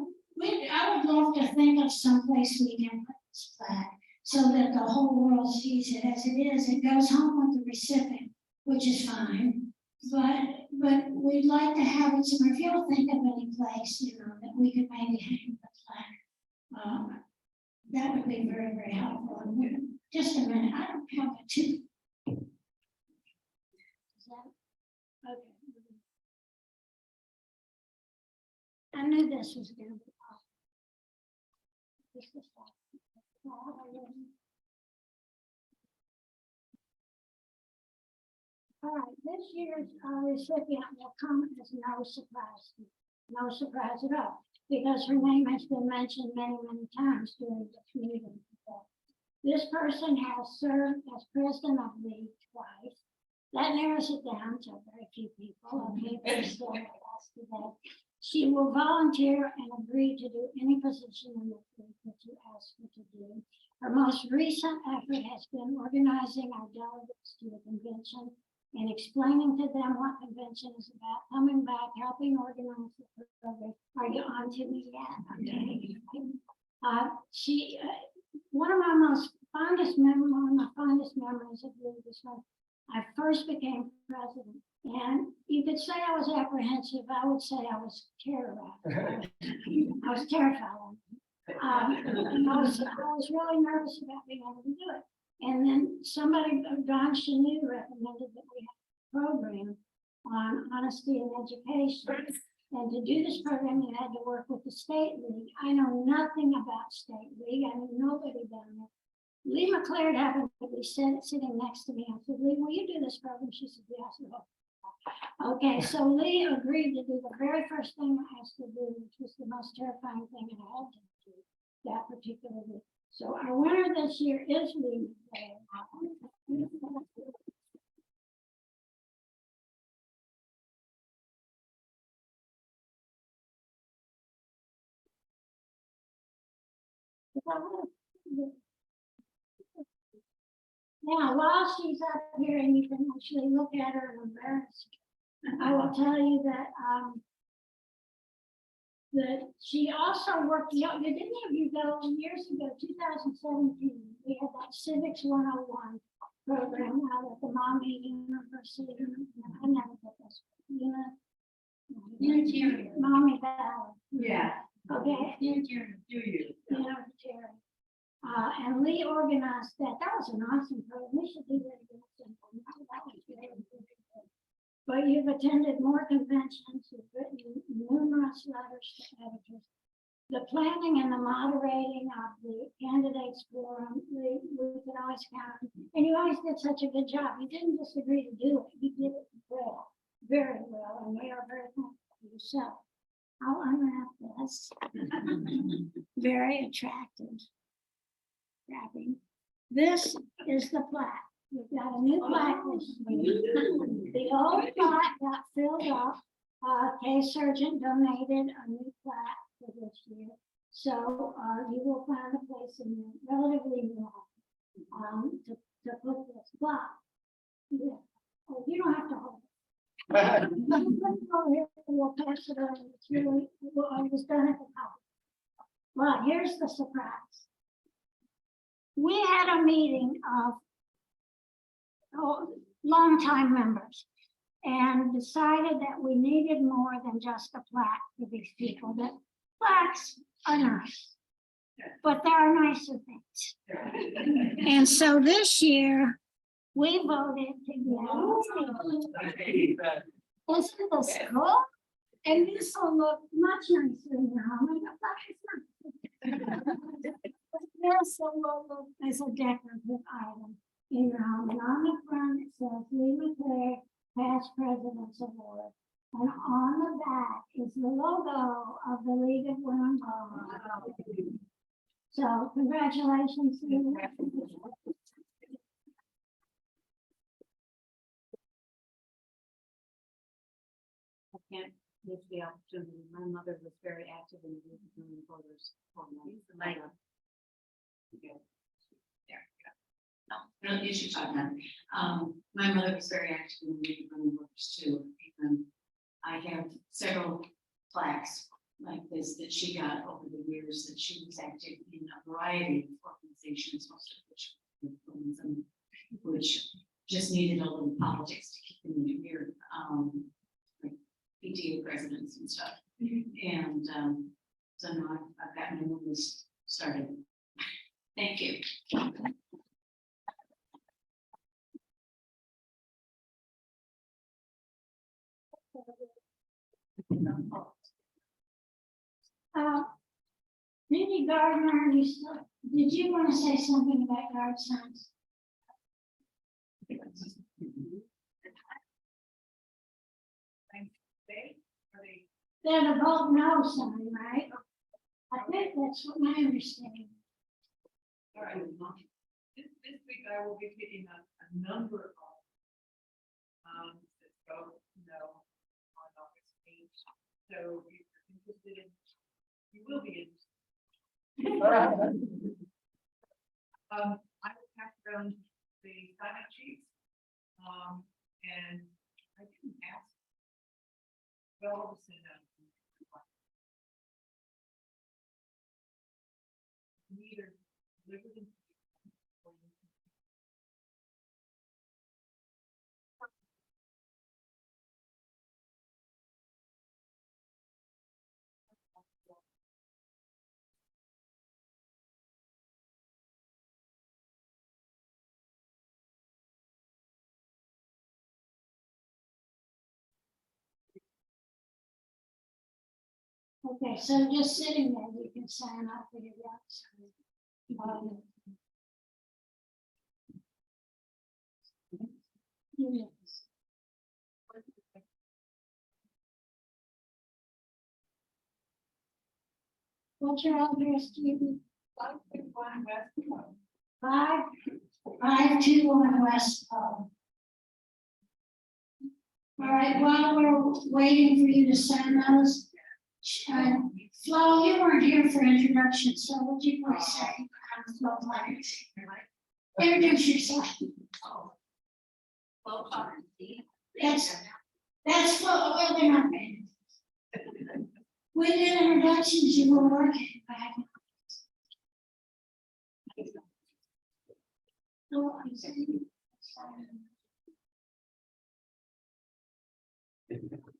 have someplace we can put this plaque so that the whole world sees it as it is. It goes home with the recipient, which is fine. But we'd like to have it somewhere. If you'll think of any place, that we could maybe hang the plaque, that would be very, very helpful. And just a minute, I don't have a two. Okay. I knew this was going to be awesome. This is all right, this year's recipient will come as no surprise at all, because her name has been mentioned many, many times during this meeting. This person has served as president of the league twice. That narrows it down to very few people. Okay, but still with us today. She will volunteer and agree to do any position in the league that you ask her to do. Her most recent effort has been organizing our delegates to the convention and explaining to them what convention is about, coming back, helping organize the program. Are you on to me yet? Okay. One of my fondest memories of this one, I first became president, and you could say I was apprehensive. I would say I was terrorized. I was terrified. I was really nervous about being able to do it. And then somebody, Don Chenu, recommended that we have a program on honesty and education. And to do this program, you had to work with the state league. I know nothing about state league. I knew nobody down there. Lee McLaird happened to be sitting next to me. I said, Lee, will you do this program? She said, yes. Okay, so Lee agreed to do the very first thing I asked her to do, which was the most terrifying thing I had to do that particular week. So our winner this year is Lee McLaird. Now, while she's up here and you can actually look at her and embarrass her, I will tell you that she also worked, did any of you go years ago, 2017, we had that Civics 101 program out at the Mommy University. I never did this. Mommy Valley. Yeah. Okay. And Lee organized that. That was an awesome program. We should do that again. That was very good. But you've attended more conventions, you've written numerous letters to editors. The planning and the moderating of the candidates forum, we could always count on. And you always did such a good job. You didn't just agree to do it, you did it well, very well, and we are very thankful for yourself. I'll unwrap this. Very attractive wrapping. This is the plaque. We've got a new plaque this year. The old plaque got filled up. Kay Surgeon donated a new plaque for this year. So you will find a place in there relatively new to put this plaque. Yeah. Oh, you don't have to hold it. We'll pass it over. It's really, I was done at the top. Well, here's the surprise. We had a meeting of longtime members and decided that we needed more than just a plaque for these people. That plaques are nice, but there are nicer things. And so this year we voted to get. Isn't this cool? And this will look much nicer in your home. This will look as a decorative item in your home. And on the front it says Lee McLaird Past President's Award. And on the back is the logo of the League of Women Voters. So congratulations, Lee. I can't miss the opportunity. My mother was very active in the League of Women Voters. No, you should talk now. My mother was very active in the League of Women Voters too, and I have several plaques like this that she got over the years, that she was active in a variety of organizations, most of which were feminism, which just needed a little politics to keep them in here, like PTA presidents and stuff. And so now I've got my own list started. Thank you. Mindy Gardner, did you want to say something about yard signs? They're the vote no sign, right? I think that's what my understanding. All right. This week I will be picking up a number of that go, on August 8th. So if you're interested in, you will be interested. I will pass around the sign-up sheets. And I didn't ask. Well, I'll send out. Either deliver them. Okay, so just sitting there, you can sign up for your yard sign. Yes. What's your address, Judy? 521 West Coast. 521 West Pole. All right, while we're waiting for you to sign those, Flo, you weren't here for introduction, so would you please say, Flo Leonard? Introduce yourself. That's Flo, well, they're not bad. We did introductions, you were working back. Oh, I'm sorry.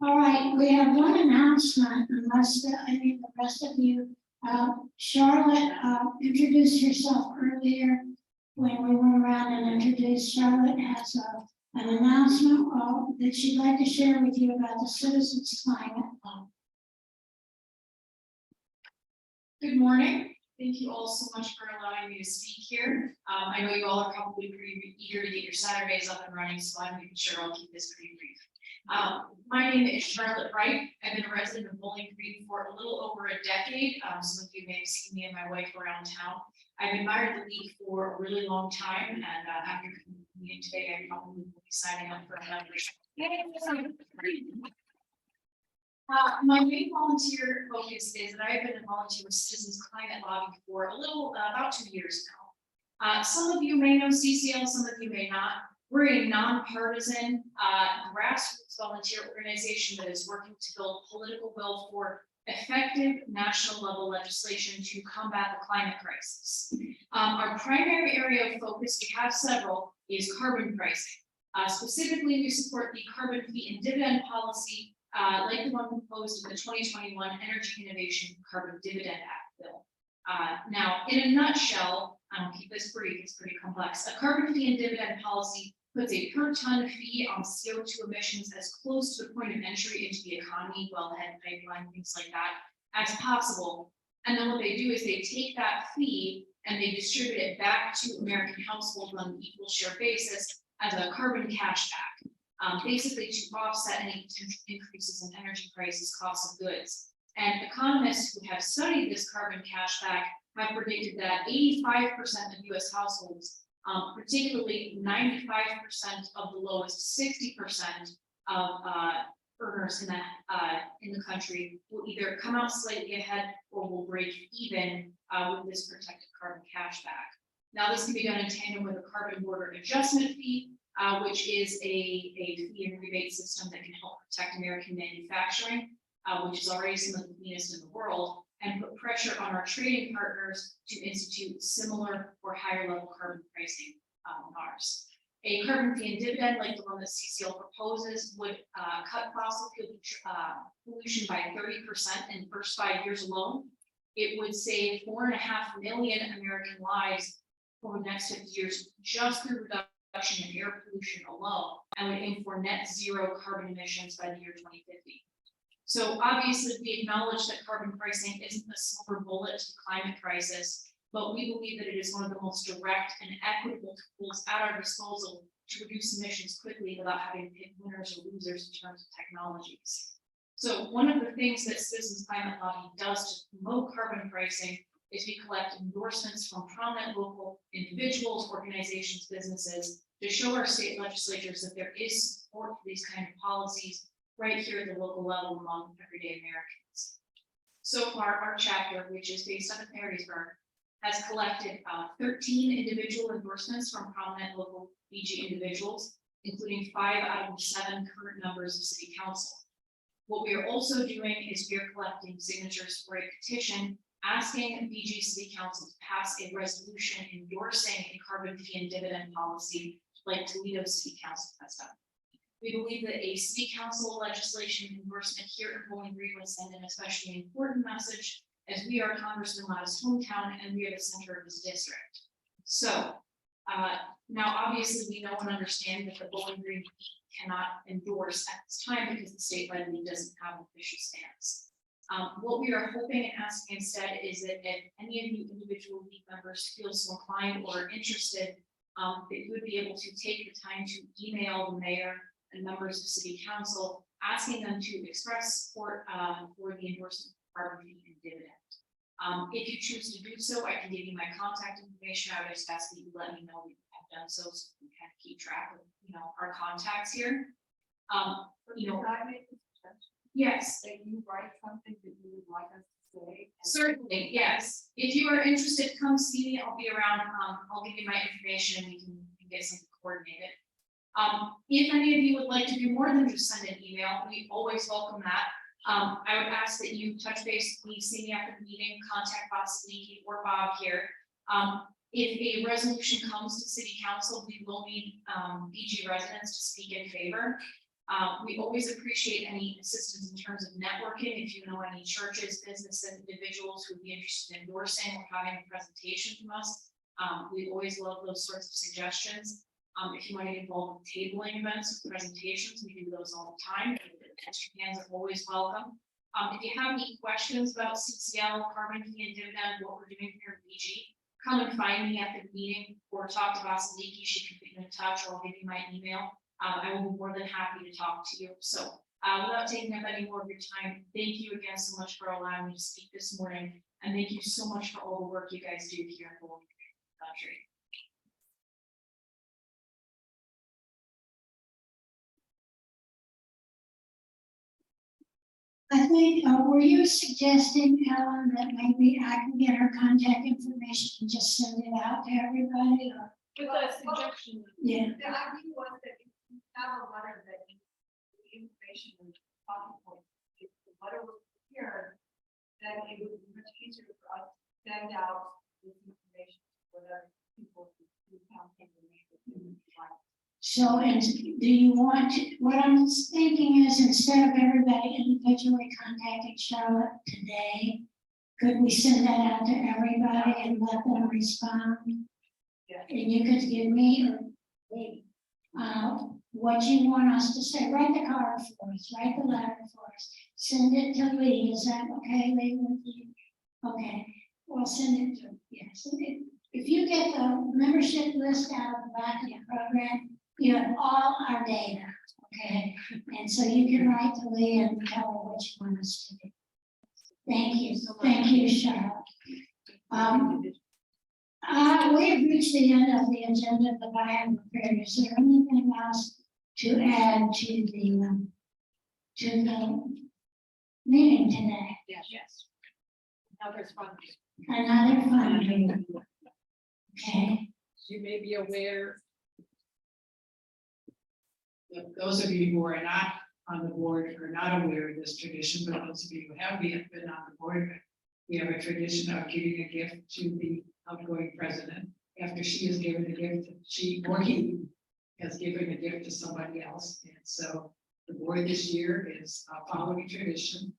All right, we have one announcement, unless the rest of you, Charlotte introduced herself earlier when we went around and introduced. Charlotte has an announcement that she'd like to share with you about the Citizens Climate Law. Good morning. Thank you all so much for allowing me to speak here. I know you all are probably pretty eager to get your Saturdays up and running, so I'm making sure I'll keep this pretty brief. My name is Charlotte Wright. I've been a resident of Bowling Green for a little over a decade. Some of you may have seen me and my wife around town. I've admired the league for a really long time, and after meeting today, I probably will be signing up for a membership. My main volunteer focus is that I've been a volunteer with Citizens Climate Lobby for a little, about 2 years now. Some of you may know CCL, some of you may not. We're a nonpartisan grassroots volunteer organization that is working to build political will for effective national level legislation to combat the climate crisis. Our primary area of focus, we have several, is carbon pricing. Specifically, we support the carbon fee and dividend policy like the one proposed in the 2021 Energy Innovation Carbon Dividend Act bill. Now, in a nutshell, I'll keep this brief, it's pretty complex. A carbon fee and dividend policy puts a per ton fee on CO2 emissions as close to the point of entry into the economy, wellhead, pipeline, things like that, as possible. And then what they do is they take that fee and they distribute it back to American households on an equal share basis as a carbon cash back. Basically to offset any potential increases in energy prices, costs of goods. And economists who have studied this carbon cashback have predicted that 85% of US households, particularly 95% of the lowest 60% of earners in the country will either come out slightly ahead or will break even with this protected carbon cashback. Now this can be done in tandem with a carbon border adjustment fee, which is a fee and rebate system that can help protect American manufacturing. which is already some of the cleanest in the world, and put pressure on our trading partners to institute similar or higher level carbon pricing on ours. A carbon fee and dividend like the one that CCL proposes would cut fossil fuel pollution by 30% in the first 5 years alone. It would save 4.5 million American lives over the next 50 years just through reduction in air pollution alone, and would aim for net zero carbon emissions by the year 2050. So obviously, we acknowledge that carbon pricing isn't a silver bullet to the climate crisis, but we believe that it is one of the most direct and equitable tools at our disposal to reduce emissions quickly without having to pick winners or losers in terms of technologies. So one of the things that Citizens Climate Lobby does to promote carbon pricing is we collect endorsements from prominent local individuals, organizations, businesses to show our state legislatures that there is support for these kind of policies right here at the local level among everyday Americans. So far, our chapter, which is based out of Marysburg, has collected 13 individual endorsements from prominent local BG individuals, including 5 out of the 7 current members of City Council. What we are also doing is we are collecting signatures for a petition asking BG City Council to pass a resolution endorsing a carbon fee and dividend policy like Toledo City Council has done. We believe that a City Council legislation endorsement here in Bowling Green would send an especially important message, as we are Congressman Lotta's hometown and we are the center of this district. So now obviously we know and understand that the Bowling Green cannot endorse at this time because the state levy doesn't have an official stance. What we are hoping and asking instead is that if any of you individual league members feel so inclined or interested, that you would be able to take the time to email the mayor and members of City Council, asking them to express support for the endorsement of carbon fee and dividend. If you choose to do so, I can give you my contact information. I would just ask that you let me know that you have done so, so we can kind of keep track of our contacts here. Yes. That you write something that you would like us to say. Certainly, yes. If you are interested, come see me. I'll be around. I'll give you my information and we can get something coordinated. If any of you would like to do more than just send an email, we always welcome that. I would ask that you touch base with me, see me after the meeting, contact Bob Sneaky or Bob here. If a resolution comes to City Council, we will need BG residents to speak in favor. We always appreciate any assistance in terms of networking. If you know any churches, businesses, individuals who would be interested in endorsing or having a presentation from us, we always love those sorts of suggestions. If you want to get involved with tabling events or presentations, we do those all the time. Extra hands are always welcome. If you have any questions about CCL, carbon fee and dividend, what we're doing here at BG, come and find me at the meeting or talk to Vasiliki. She can put you in touch, or I'll give you my email. I will be more than happy to talk to you. So without taking up any more of your time, thank you again so much for allowing me to speak this morning. And thank you so much for all the work you guys do here in the country. I think, were you suggesting, Ellen, that maybe I can get her contact information and just send it out to everybody? Or? With a suggestion. Yeah. The idea was that if you have a letter that the information and talking points, if the letter was prepared, then it would be much easier for us to send out this information to whatever people who campaign and make it. So, and do you want to, what I'm thinking is, instead of everybody individually contacting Charlotte today, could we send that out to everybody and let them respond? Yeah. And you could give me or me what you want us to say. Write the card for us, write the letter for us, send it to Lee. Is that okay, Lee, with you? Okay, well, send it to, yes. If you get the membership list out of the back of the program, you have all our data, okay? And so you can write to Lee and tell her what you want us to do. Thank you, Charlotte. We have reached the end of the agenda that I have prepared. Is there anything else to add to the meeting today? Yes. Another funding. Another funding. Okay. You may be aware that those of you who are not on the board are not aware of this tradition, but those of you who have been on the board, we have a tradition of giving a gift to the outgoing president after she has given a gift, she or he has given a gift to somebody else. And so the board this year is following tradition.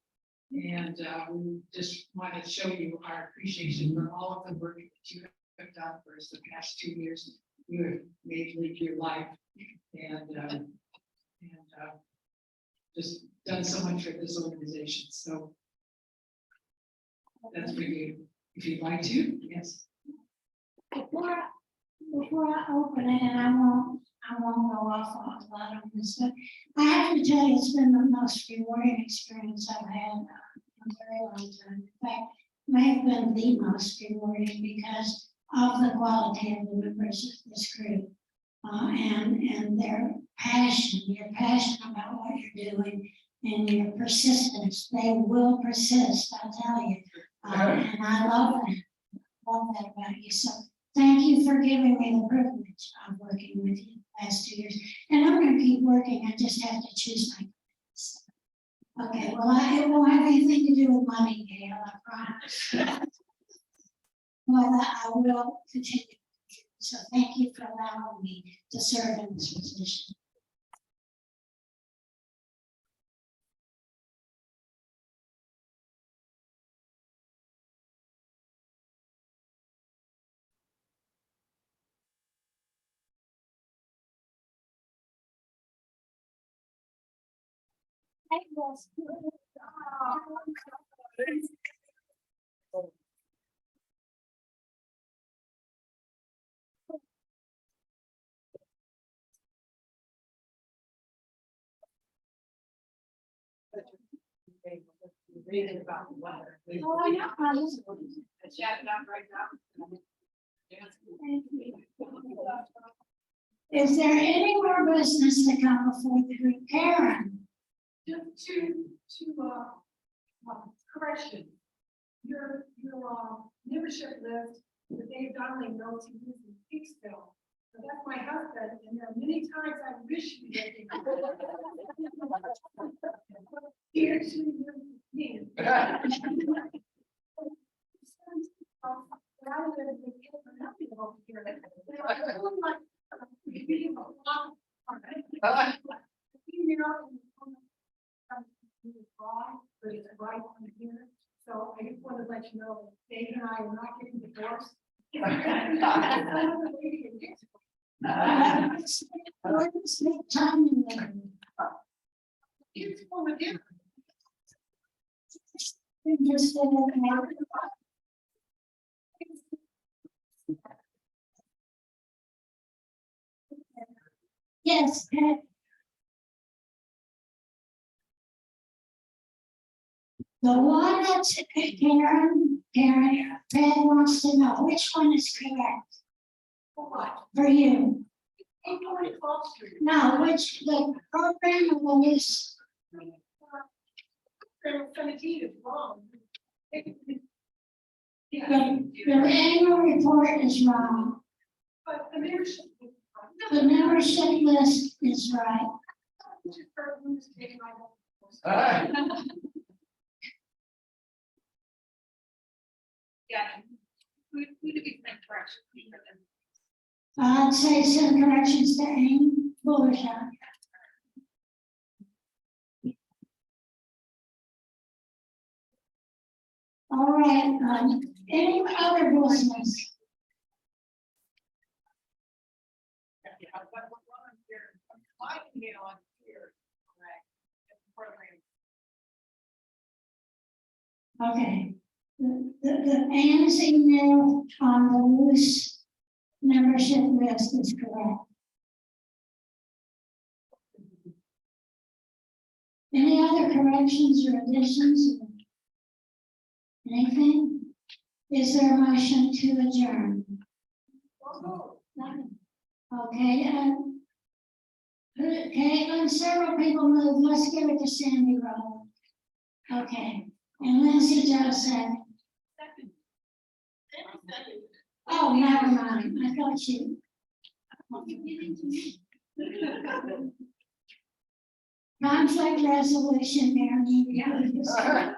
And we just want to show you our appreciation for all of the work that you have done for us the past 2 years. You have made League your life and just done so much for this organization. So that's for you. If you'd like to, yes. Before I open it, and I won't go off on a lot of this, but I have to tell you, it's been the most rewarding experience I've had in a very long time. In fact, it may have been the most rewarding because of the quality of the members of this group. And their passion, your passion about what you're doing and your persistence. They will persist, I tell you. And I love that about you. So thank you for giving me the privilege of working with you the last 2 years. And I'm going to keep working. I just have to choose my place. Okay, well, it won't have anything to do with money, Gail, I promise. But I will continue. So thank you for allowing me to serve in this position. Reading about the weather. Oh, I know. Chat it up right now. Is there any more business to come before the group? Karen? Just to correction. Your membership list, that Dave Donnelly knows he lives in Peaksville. But that's my husband, and there are many times I wish he lived in. He actually lives in. But I live with him for nothing over here. I feel like being a lot of fun. You know, but it's right on here. So I just want to let you know that Dave and I are not getting divorced. Let's make time in there. It's one of them. Yes, Pat. The one that's Karen, Pat wants to know which one is correct. For what? For you. No, which the program or the list? 17 is wrong. The annual report is wrong. But the membership. The membership list is right. Yeah. Who do we think correction? I'd say send corrections to Amy Bullershot. All right, any other business? Okay, the Anne's email on the loose membership list is correct. Any other corrections or additions? Anything? Is there a motion to adjourn? Okay, okay, and several people move, let's give it to Sandy Roll. Okay, and Lindsay just said. Oh, never mind, I thought you. Conflict resolution, Mary. Second.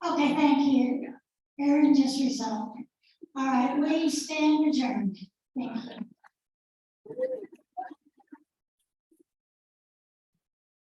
Okay, thank you. Aaron just resolved. All right, we stand adjourned. Thank you.